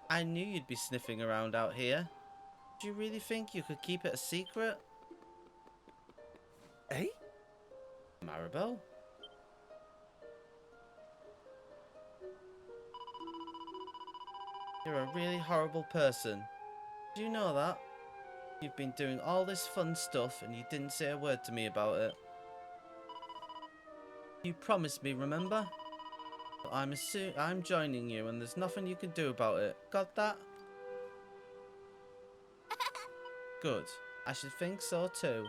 I knew you'd be sniffing around out here. Do you really think you could keep it a secret? Eh? Maribel? You're a really horrible person. Do you know that? You've been doing all this fun stuff and you didn't say a word to me about it. You promised me, remember? But I'm joining you and there's nothing you can do about it. Got that? Good. I should think so too.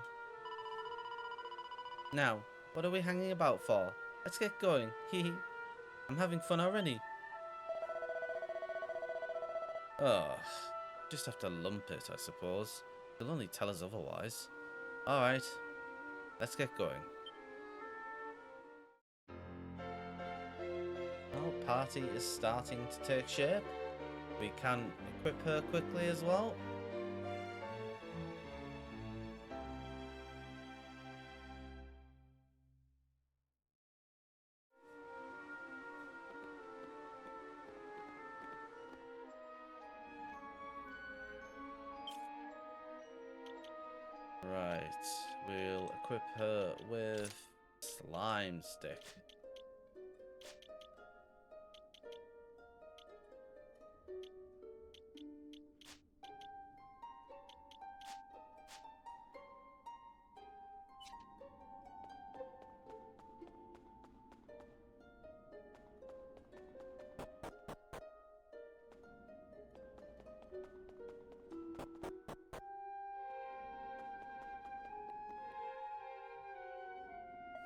Now, what are we hanging about for? Let's get going. Hee. I'm having fun already. Ugh. Just have to lump it, I suppose. They'll only tell us otherwise. Alright. Let's get going. Our party is starting to take shape. We can equip her quickly as well. Right, we'll equip her with slime stick.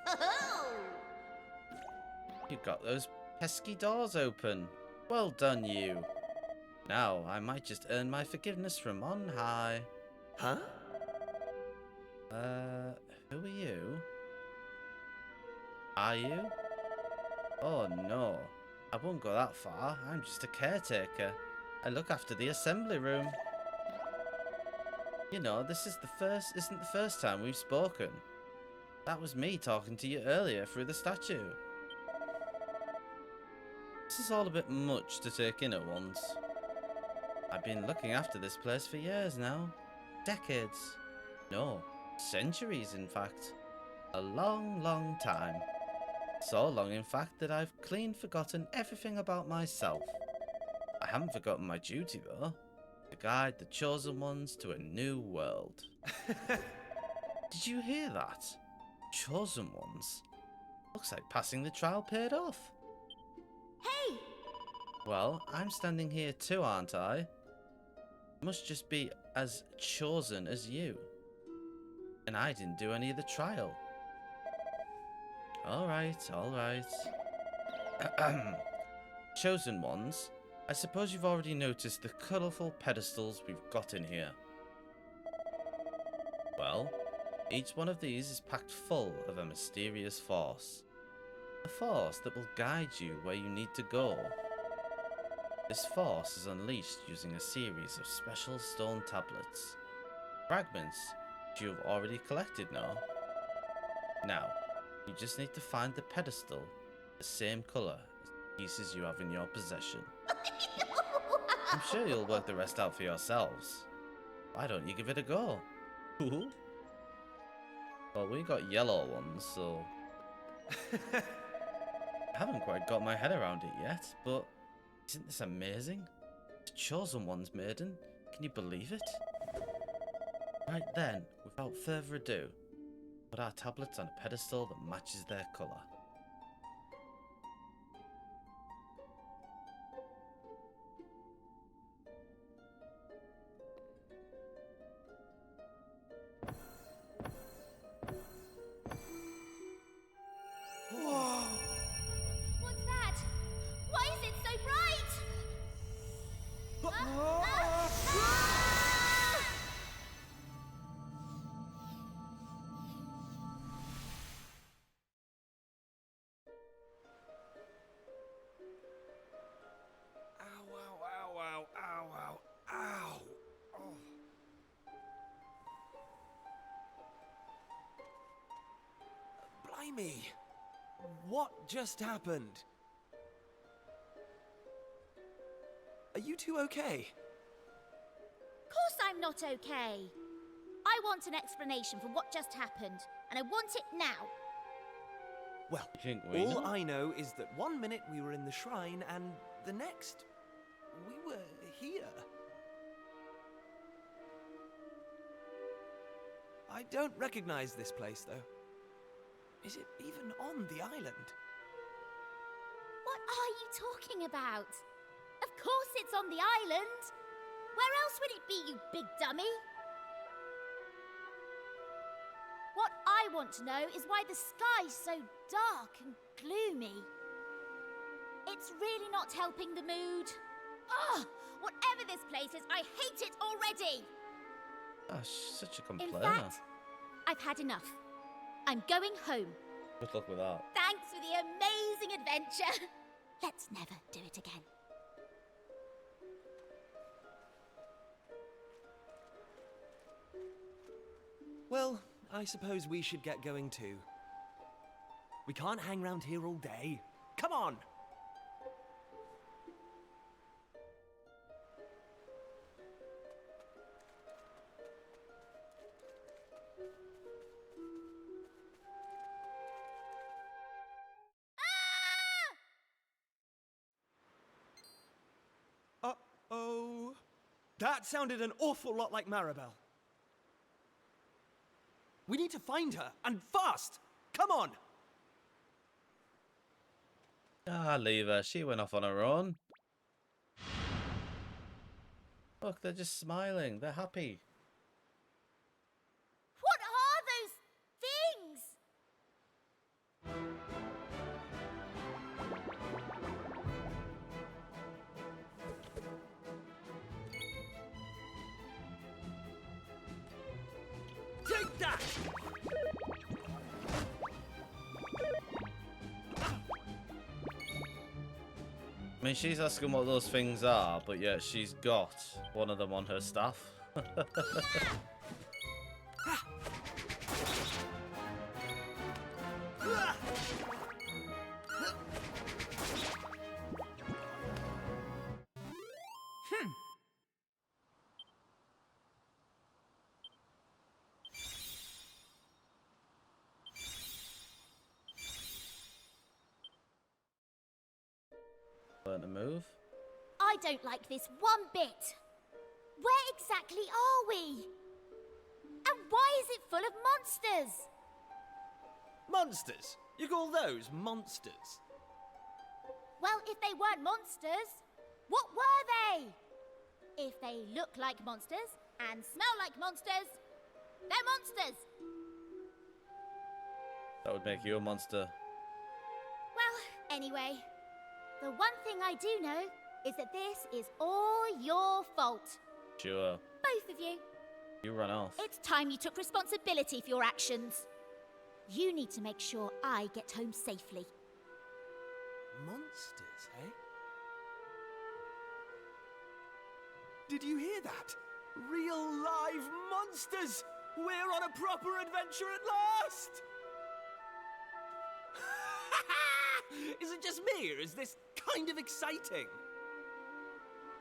Oh! You got those pesky doors open. Well done, you. Now, I might just earn my forgiveness from on high. Huh? Who are you? Are you? Oh no, I won't go that far. I'm just a caretaker. I look after the assembly room. You know, isn't the first time we've spoken. That was me talking to you earlier through the statue. This is all a bit much to take in at once. I've been looking after this place for years now. Decades. No, centuries in fact. A long, long time. So long in fact that I've clean forgotten everything about myself. I haven't forgotten my duty though. To guide the chosen ones to a new world. Did you hear that? Chosen ones? Looks like passing the trial paid off. Hey! Well, I'm standing here too, aren't I? Must just be as chosen as you. And I didn't do any of the trial. Alright, alright. Chosen ones, I suppose you've already noticed the colourful pedestals we've got in here. Well, each one of these is packed full of a mysterious force. A force that will guide you where you need to go. This force is unleashed using a series of special stone tablets. Fragments which you have already collected now. Now, you just need to find the pedestal the same colour as the pieces you have in your possession. I'm sure you'll work the rest out for yourselves. Why don't you give it a go? Well, we got yellow ones, so... I haven't quite got my head around it yet, but isn't this amazing? The chosen ones, maiden. Can you believe it? Right then, without further ado, put our tablets on a pedestal that matches their colour. What's that? Why is it so bright? Ow, ow, ow, ow, ow, ow, ow. Oh. Blimey. What just happened? Are you two okay? Of course I'm not okay. I want an explanation for what just happened, and I want it now. Well, You think we all know? I know is that one minute we were in the shrine and the next we were here. I don't recognize this place, though. Is it even on the island? What are you talking about? Of course it's on the island. Where else would it be, you big dummy? What I want to know is why the sky's so dark and gloomy. It's really not helping the mood. Ugh! Whatever this place is, I hate it already! Oh, she's such a In complainer. fact, I've had enough. I'm going home. Good luck with that. Thanks for the amazing adventure. Let's never do it again. Well, I suppose we should get going too. We can't hang around here all day. Come on! Uh-oh. That sounded an awful lot like Maribel. We need to find her, and fast! Come on! Ah, leave her. She went off on her own. Look, they're just smiling. They're happy. What are those things? that! I mean, she's asking what those things are, but yet she's got one of them on her staff. Learn to move. I don't like this one bit. Where exactly are we? And why is it full of monsters? Monsters? You call those monsters? Well, if they weren't monsters, what were they? If they look like monsters and smell like monsters, they're monsters. That would make you a monster. Well, anyway, the one thing I do know is that this is all your fault. Sure. Both of you. You run off. It's time you took responsibility for your actions. You need to make sure I get home safely. Monsters, eh? Did you hear that? Real live monsters! We're on a proper adventure at last! Is it just me, or is this kind of exciting?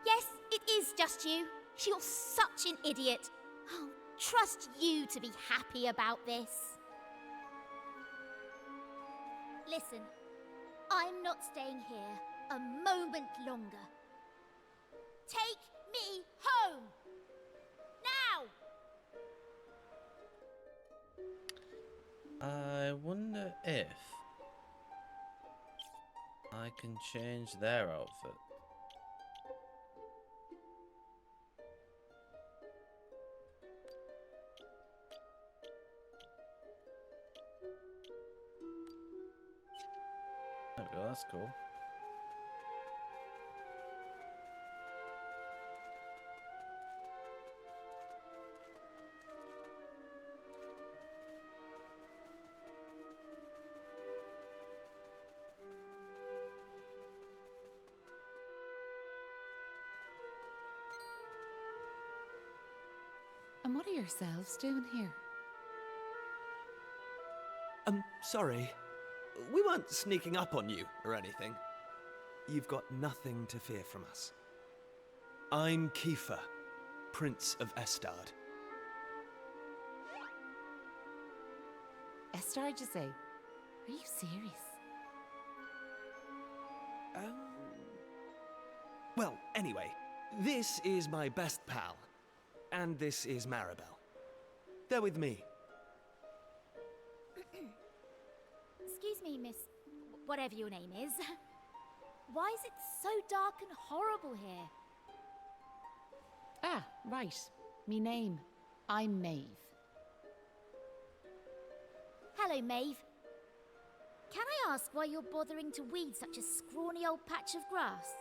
Yes, it is just you. You're such an idiot. I'll trust you to be happy about this. Listen, I'm not staying here a moment longer. Take me home! Now! I wonder if I can change their outfit. There we go, that's cool. And what are yourselves doing here? Sorry. We weren't sneaking up on you or anything. You've got nothing to fear from us. I'm Kiefer, Prince of Estard. Estard, you say? Are you serious? Well, anyway, this is my best pal. And this is Maribel. They're with me. Excuse me, miss... whatever your name is. Why is it so dark and horrible here? Ah, right. Me name. I'm Maeve. Hello, Maeve. Can I ask why you're bothering to weed such a scrawny old patch of grass?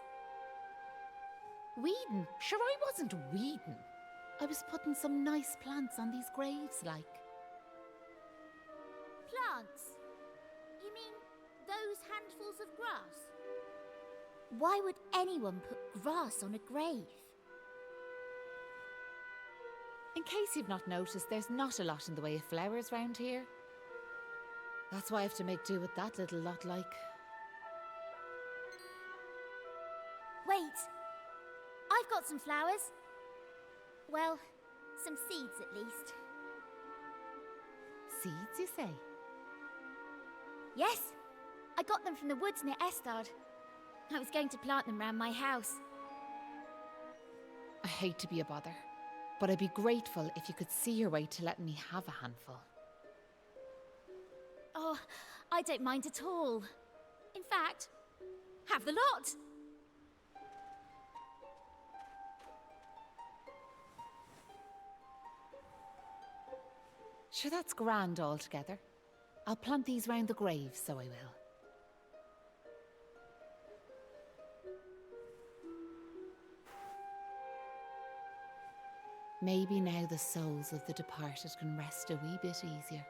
Weeding? Sure, I wasn't weeding. I was putting some nice plants on these graves, like. Plants? You mean those handfuls of grass? Why would anyone put grass on a grave? In case you've not noticed, there's not a lot in the way of flowers round here. That's why I have to make do with that little lot, like. Wait! I've got some flowers. Well, some seeds at least. Seeds, you say? Yes, I got them from the woods near Estard. I was going to plant them round my house. I hate to be a bother, but I'd be grateful if you could see your way to letting me have a handful. Oh, I don't mind at all. In fact, have the lot. Sure, that's grand altogether. I'll plant these round the grave, so I will. Maybe now the souls of the departed can rest a wee bit easier.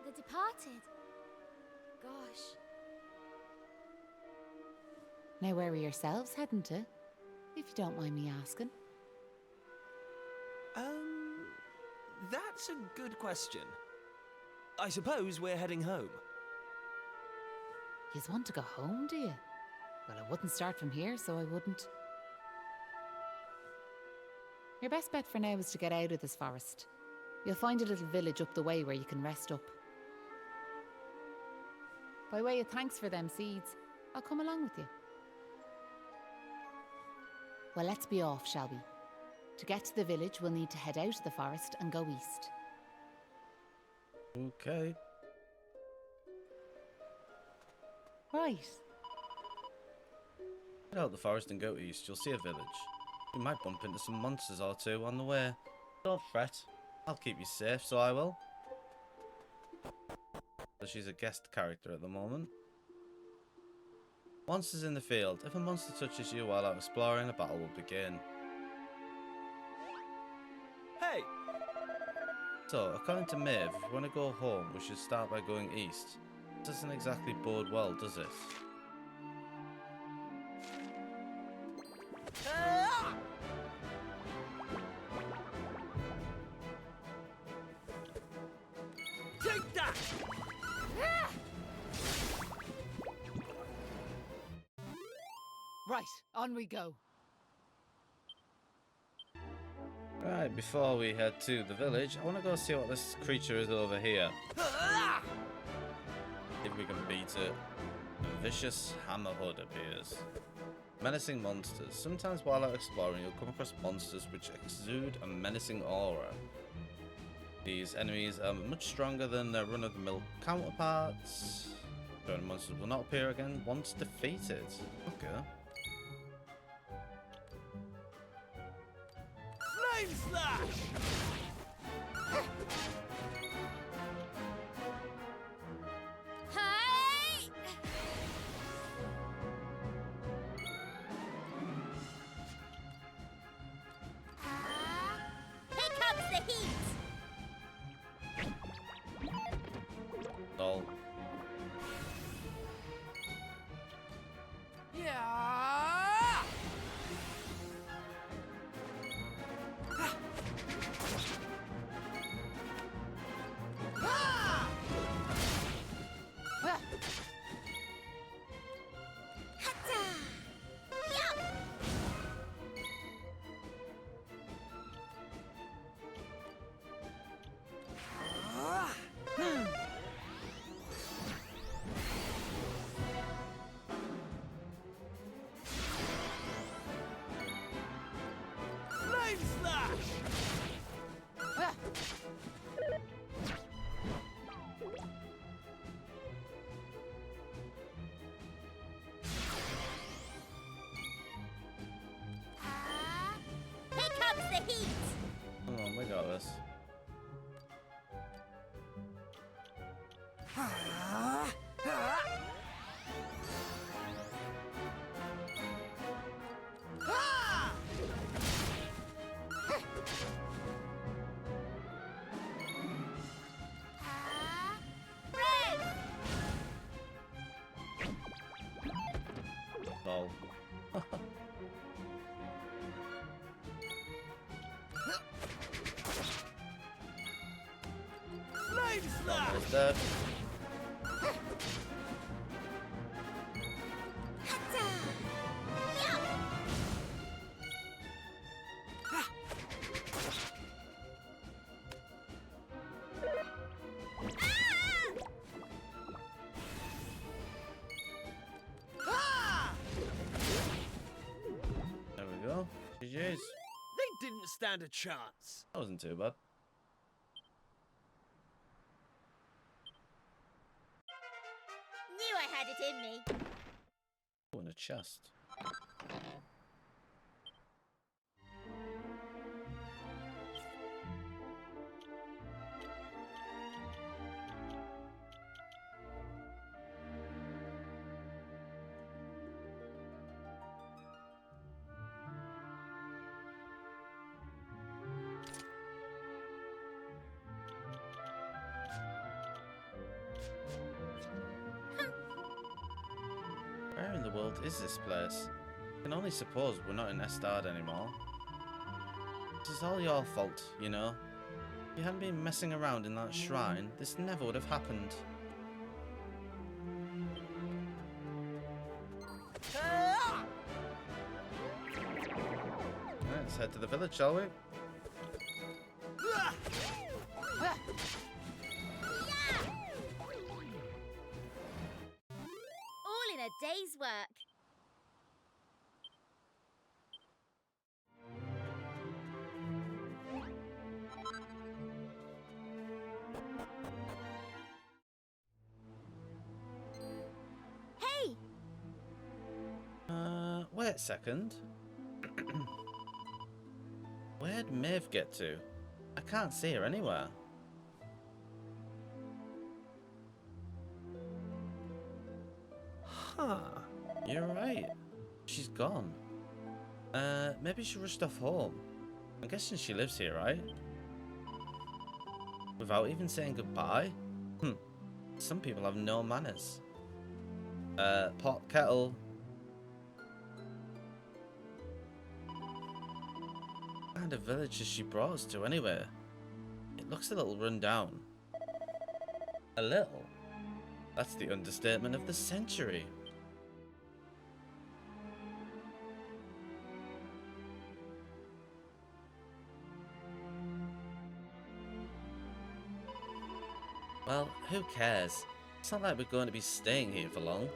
The departed? Gosh. Now where are yourselves heading to? If you don't mind me asking. That's a good question. I suppose we're heading home. Yous want to go home, do you? Well, I wouldn't start from here, so I wouldn't. Your best bet for now is to get out of this forest. You'll find a little village up the way where you can rest up. By way of thanks for them seeds, I'll come along with you. Well, let's be off, shall we? To get to the village, we'll need to head out of the forest and go east. Okay. Right. Get out of the forest and go east. You'll see a village. You might bump into some monsters or two on the way. Don't fret. I'll keep you safe, so I will. So she's a guest character at the moment. Monsters in the field. If a monster touches you while out exploring, a battle will begin. Hey! So, according to Maeve, if we want to go home, we should start by going east. This doesn't exactly bode well, does it? Take that! Right, on we go. Right, before we head to the village, I want to go see what this creature is over here. If we can beat it. A vicious hammerhood appears. Menacing monsters. Sometimes while out exploring, you'll come across monsters which exude a menacing aura. These enemies are much stronger than their run-of-the-mill counterparts. Certain monsters will not appear again once defeated. Okay. Flame slash! Hey! Here comes the heat! Lol. Yeah! Flame slash! Here comes the heat! Come on, we got this. Lol. Flame slash! Almost dead. There we go. GG's. They didn't stand a chance. That wasn't too bad. Knew I had it in me. Oh, and a chest. world is this place? I can only suppose we're not in Estard anymore. This is all your fault, you know. If you hadn't been messing around in that shrine, this never would have happened. Let's head to the village, shall we? All in a day's work. Hey! Wait a second. Where'd Maeve get to? I can't see her anywhere. Huh. You're right. She's gone. Maybe she rushed off home. I'm guessing she lives here, right? Without even saying goodbye? Some people have no manners. Pot, kettle. What kind of village has she brought us to anyway? It looks a little run down. A little? That's the understatement of the century. Well, who cares? It's not like we're going to be staying here for long.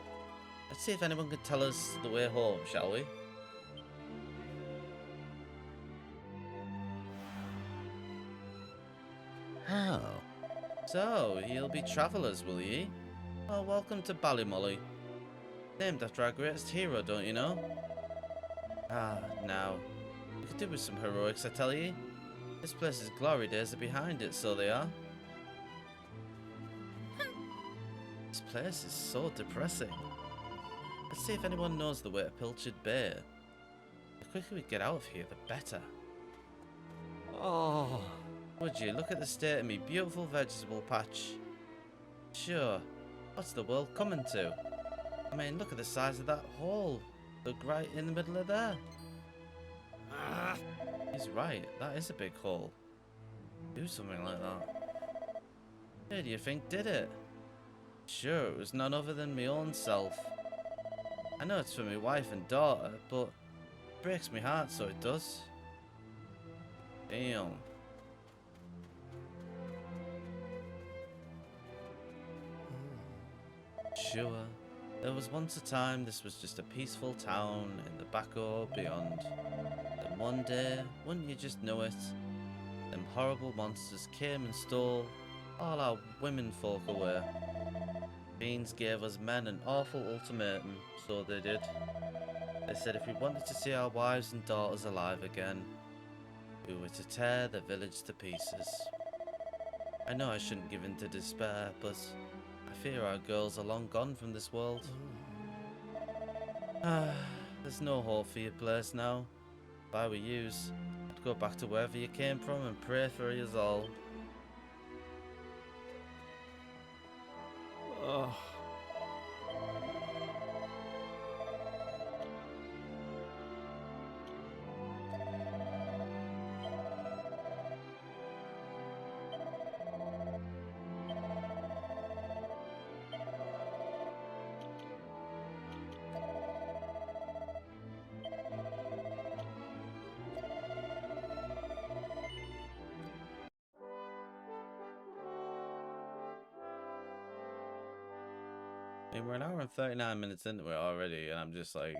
Let's see if anyone can tell us the way home, shall we? How? So, you'll be travellers, will ye? Oh, welcome to Ballymolly. Named after our greatest hero, don't you know? Ah, now. You could do with some heroics, I tell ye. This place's glory days are behind it, so they are. This place is so depressing. Let's see if anyone knows the way to Pilchard Bay. The quicker we get out of here, the better. Oh. Would you look at the state of me beautiful vegetable patch? Sure, what's the world coming to? I mean, look at the size of that hole. Look right in the middle of there. He's right, that is a big hole. Do something like that. Who do you think did it? Sure, it was none other than my own self. I know it's for my wife and daughter, but it breaks my heart, so it does. Damn. Sure, there was once a time this was just a peaceful town in the backor beyond. Then one day, wouldn't you just know it, them horrible monsters came and stole all our women folk away. Fiends gave us men an awful ultimatum, so they did. They said if we wanted to see our wives and daughters alive again, we were to tear the village to pieces. I know I shouldn't give in to despair, but I fear our girls are long gone from this world. There's no hope for your place now. If I were yous, I'd go back to wherever you came from and pray for yous all. Oh. I mean, we're an hour and 39 minutes into it already, and I'm just like,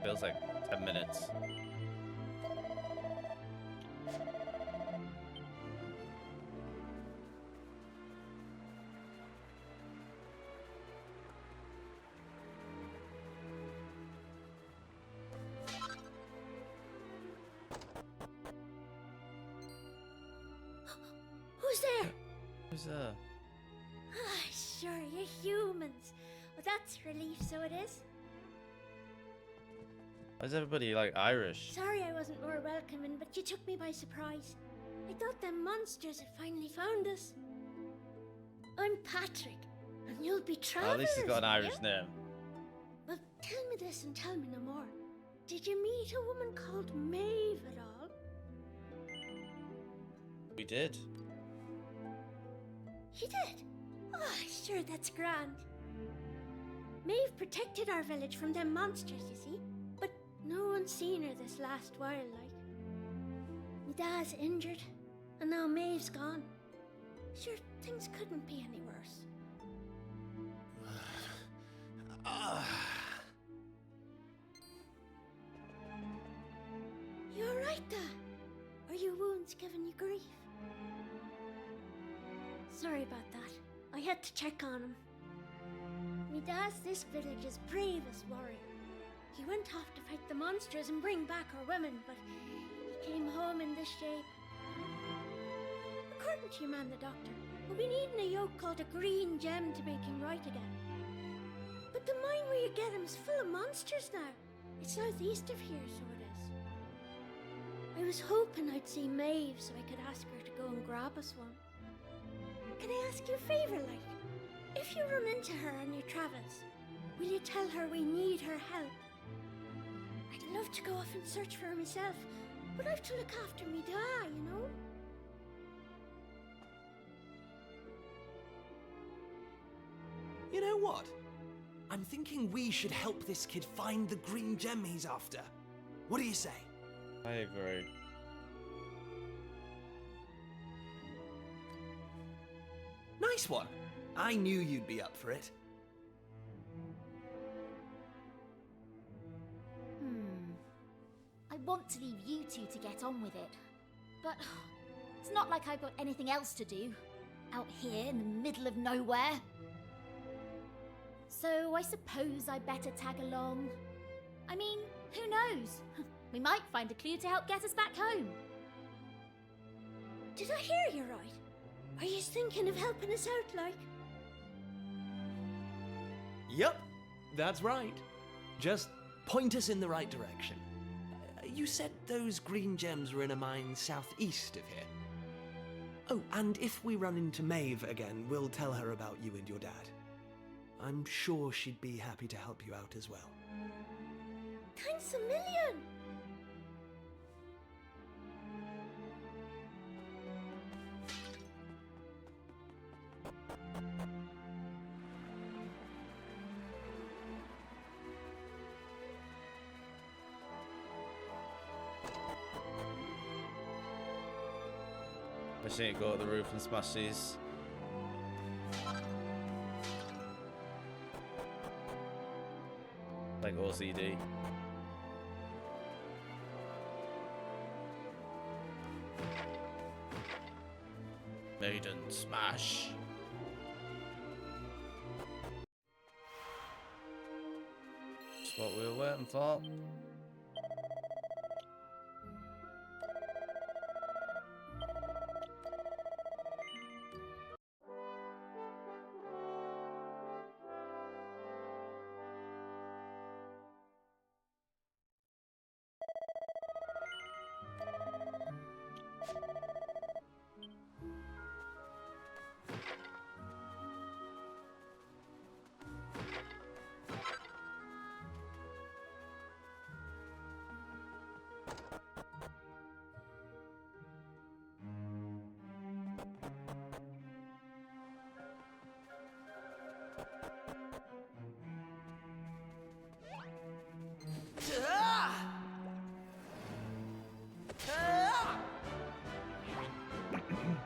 feels like 10 minutes. Who's there? Who's Sure, you're humans. Well, that's relief, so it is. Why is everybody like Irish? Sorry I wasn't more welcoming, but you took me by surprise. I thought them monsters had finally found us. I'm Patrick, and you'll be Oh, travelers. at least he's got an will Irish you? name. Well, tell me this and tell me no more. Did you meet a woman called Maeve at all? We did. You did? Oh, sure, that's grand. Maeve protected our village from them monsters, you see. But no one's seen her this last while, like. Me dad's injured, and now Maeve's gone. Sure, things couldn't be any worse. You alright, Dad? Are your wounds giving you grief? Sorry about that. I had to check on him. Me dad's this village's bravest warrior. He went off to fight the monsters and bring back our women, but he came home in this shape. According to your man, the doctor, we'll be needing a yoke called a green gem to make him right again. But the mine where you get him is full of monsters now. It's southeast of here, so it is. I was hoping I'd see Maeve so I could ask her to go and grab us one. Can I ask you a favour, like? If you run into her on your travels, will you tell her we need her help? I'd love to go off and search for her myself, but I've to look after me dad, you know? You know what? I'm thinking we should help this kid find the green gem he's after. What do you say? I agree. Nice one. I knew you'd be up for it. I want to leave you two to get on with it. But it's not like I've got anything else to do. Out here in the middle of nowhere. So I suppose I better tag along. I mean, who knows? We might find a clue to help get us back home. Did I hear you right? Are you thinking of helping us out, like? Yup, that's right. Just point us in the right direction. You said those green gems were in a mine southeast of here. Oh, and if we run into Maeve again, we'll tell her about you and your dad. I'm sure she'd be happy to help you out as well. Thanks a million! I just need to go to the roof and smash these. Like OCD. Maiden smash. That's what we were waiting for.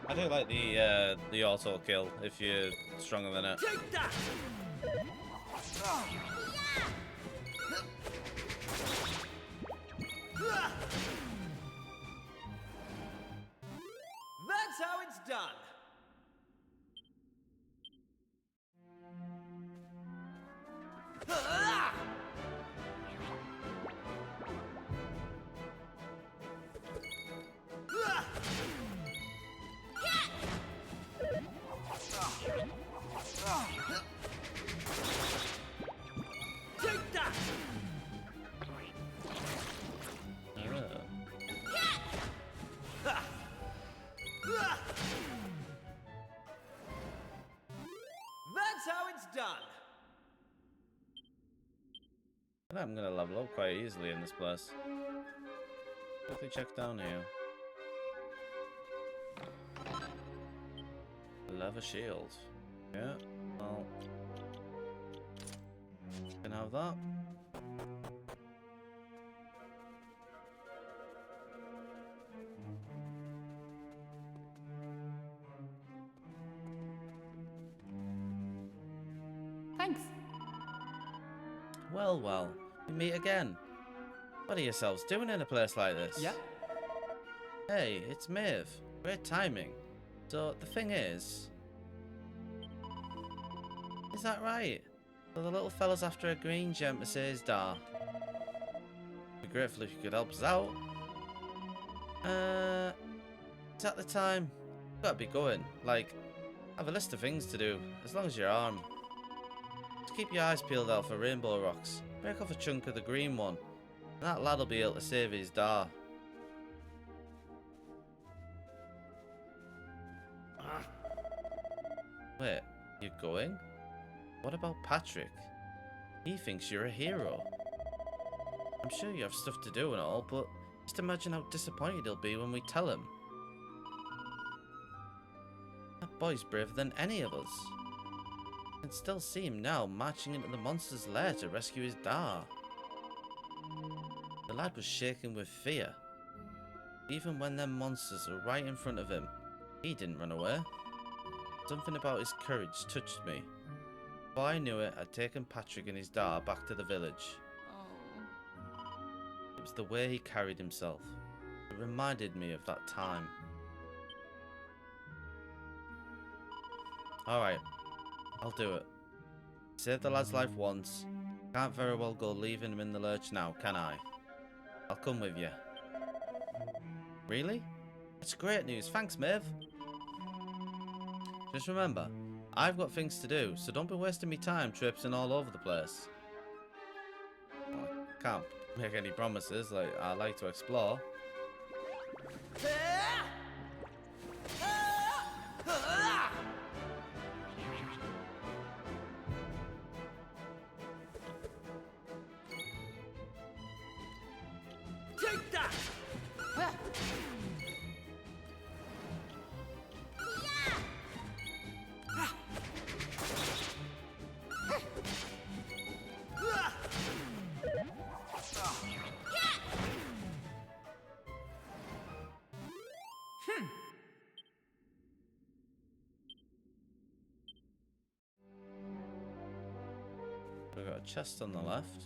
I do like the auto kill if you're stronger than it. Take that! That's how it's done. Take that! That's how it's done. But I'm gonna level up quite easily in this place. Quickly check down here. Leather shield. Yeah, well, can have that. Thanks. Well, well, we meet again. What are yourselves doing in a place like this? Yeah? Hey, it's Maeve. Great timing. So, the thing is that right? So the little fella's after a green gem to say his dar. Be grateful if you could help us out. It's at the time. Gotta be going. Like, I have a list of things to do, as long as you're armed. Just keep your eyes peeled out for rainbow rocks. Break off a chunk of the green one, and that lad'll be able to save his dar. Wait, you're going? What about Patrick? He thinks you're a hero. I'm sure you have stuff to do and all, but just imagine how disappointed he'll be when we tell him. That boy's braver than any of us. I can still see him now marching into the monster's lair to rescue his dar. The lad was shaking with fear. Even when them monsters were right in front of him, he didn't run away. Something about his courage touched me. Before I knew it, I'd taken Patrick and his dar back to the village. It was the way he carried himself. It reminded me of that time. Alright, I'll do it. Saved the lad's life once. Can't very well go leaving him in the lurch now, can I? I'll come with you. Really? That's great news. Thanks, Maeve. Just remember, I've got things to do, so don't be wasting me time traipsing all over the place. Well, I can't make any promises, like, I like to explore. Take that! We've got a chest on the left.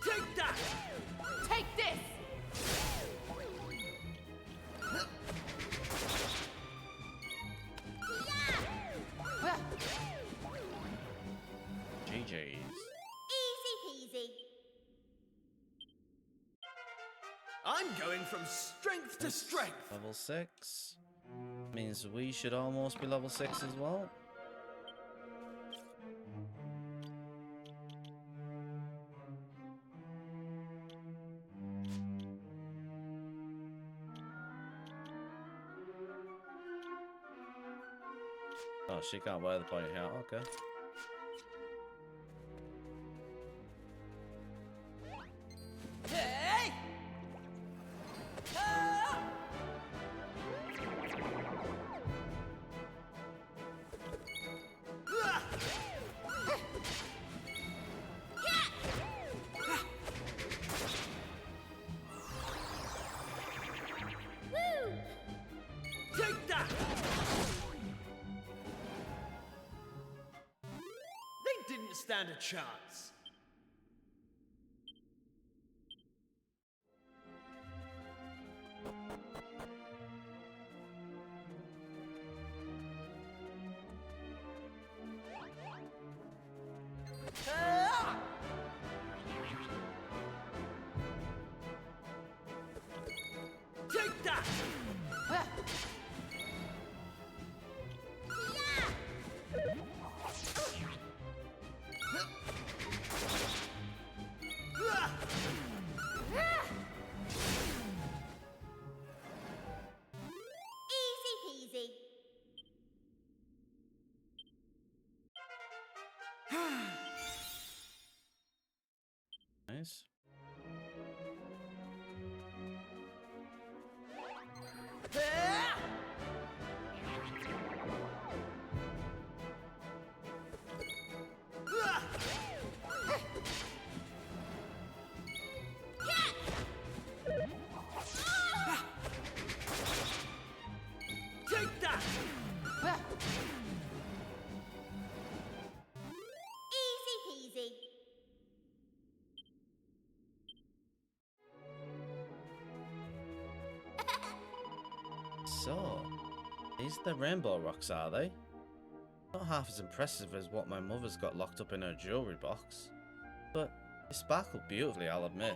Take that! Take this! GG's. Easy peasy. I'm going from strength to strength. Level 6. Means we should almost be level 6 as well. Oh, she can't wear the pointy hat. Okay. Hey! Woo! Take that! They didn't stand a chance. Take that! Nice. Take that! Easy peasy. So, these are the rainbow rocks, are they? Not half as impressive as what my mother's got locked up in her jewellery box. But they sparkle beautifully, I'll admit.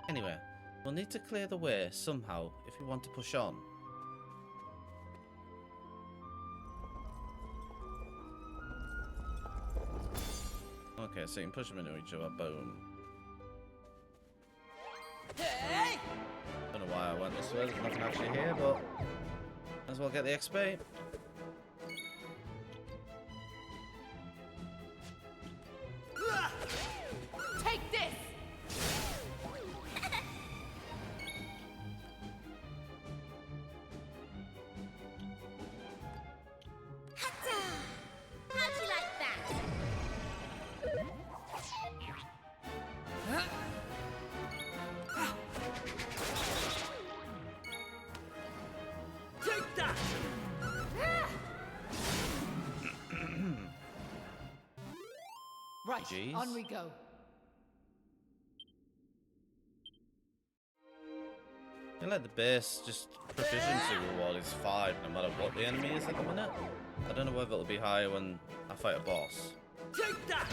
Anyway, we'll need to clear the way somehow if we want to push on. Okay, so you can push them into each other. Boom. Don't know why I went this way. There's nothing actually here, but might as well get the XP. Take this! How'd you like that? Take that! Right, Jeez. on we go. I feel like the base just proficiency reward is 5 no matter what the enemy is at the minute. I don't know whether it'll be higher when I fight a boss. Take that!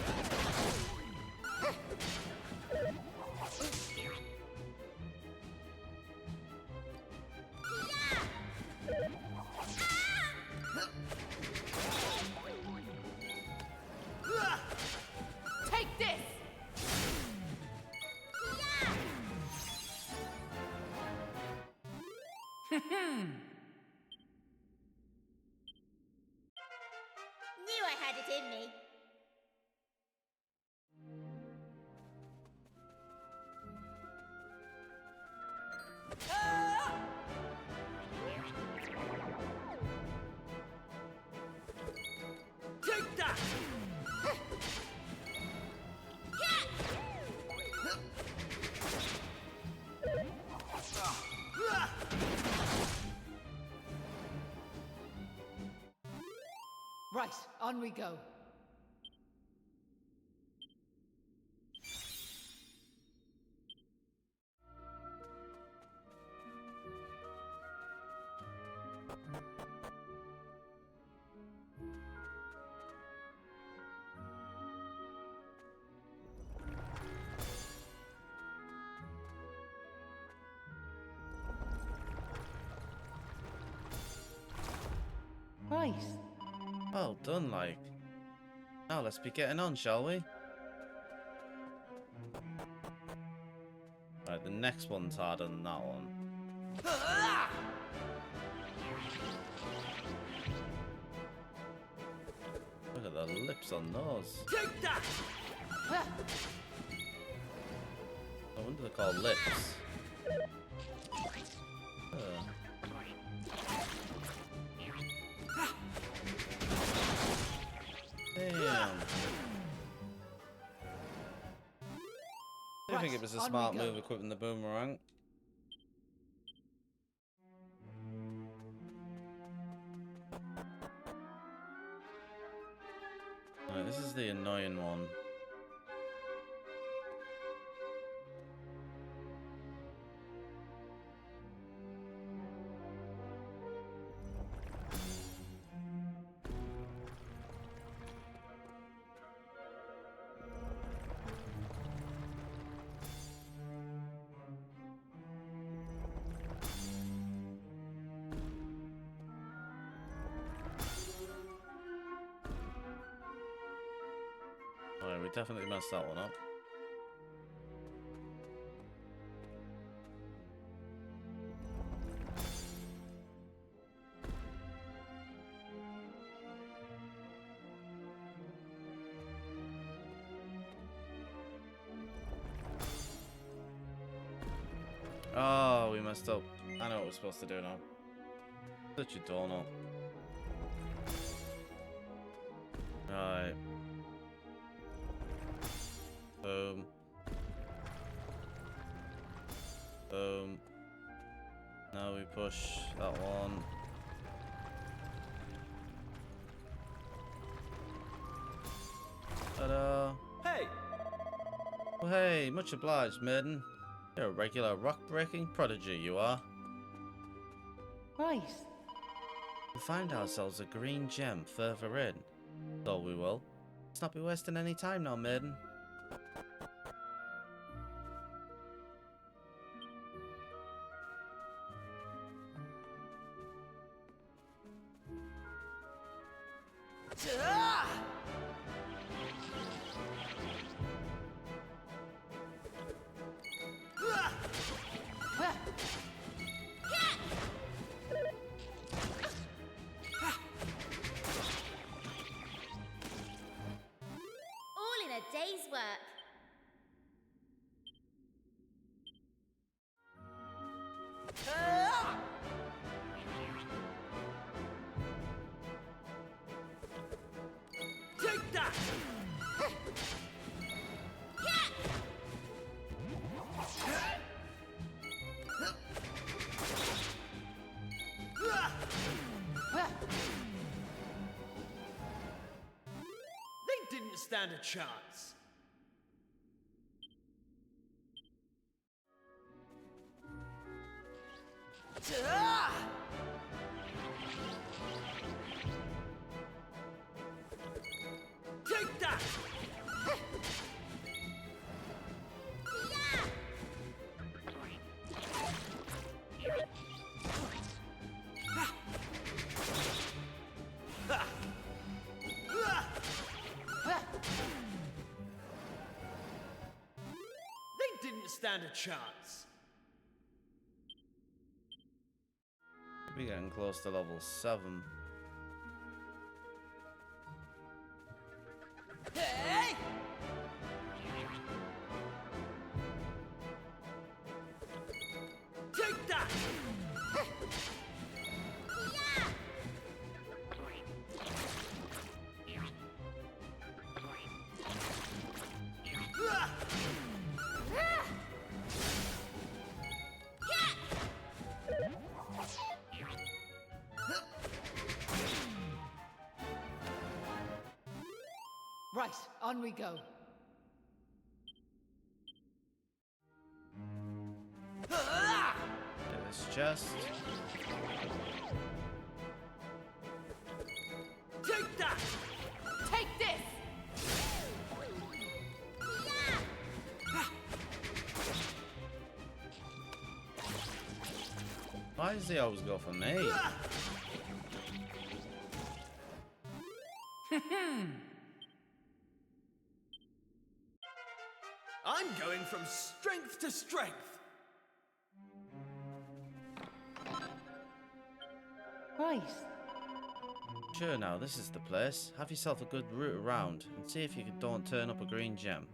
Take this! Knew I had it in me. Take that! Right, on we go. Right. Well done, like. Now let's be getting on, shall we? Right, the next one's harder than that one. Look at the lips on those. Take that! I wonder they're called lips. Damn. I think it was a smart move equipping the boomerang. Right, this is the annoying one. Alright, we definitely messed that one up. Oh, we messed up. I know what we're supposed to do now. Such a donut. Right. Boom. Boom. Now we push that one. Ta-da! Hey! Well, hey, much obliged, maiden. You're a regular rock-breaking prodigy, you are. Right. We'll find ourselves a green gem further in. That's all we will. Let's not be wasting any time now, maiden. All in a day's work. Take that! They didn't stand a chance. Take that! They didn't stand a chance. We're getting close to level 7. Hey! Take that! Right, on we go. This chest. Take that! Take this! Why does he always go for me? I'm going from strength to strength. Right. Sure now, this is the place. Have yourself a good route around and see if you don't turn up a green gem.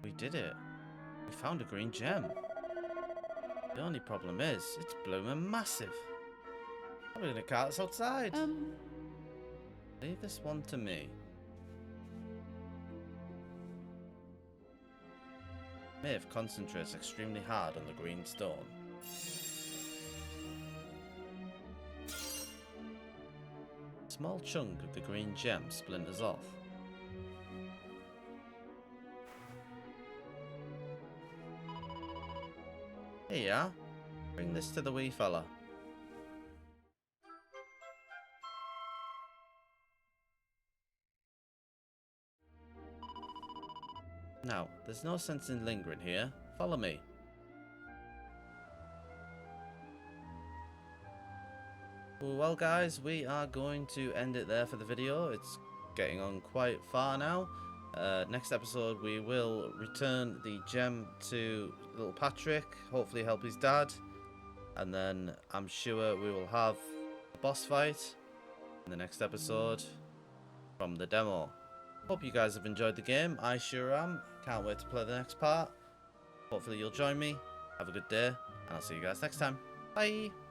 We did it. We found a green gem. The only problem is, it's blooming massive. I'm gonna cart this outside. Leave this one to me. Maeve concentrates extremely hard on the green stone. A small chunk of the green gem splinters off. Here you are. Bring this to the wee fella. Now, there's no sense in lingering here. Follow me. Well guys, we are going to end it there for the video. It's getting on quite far now. Next episode we will return the gem to little Patrick, hopefully help his dad, and then I'm sure we will have a boss fight in the next episode from the demo. Hope you guys have enjoyed the game. I sure am. Can't wait to play the next part. Hopefully you'll join me. Have a good day, and I'll see you guys next time. Bye!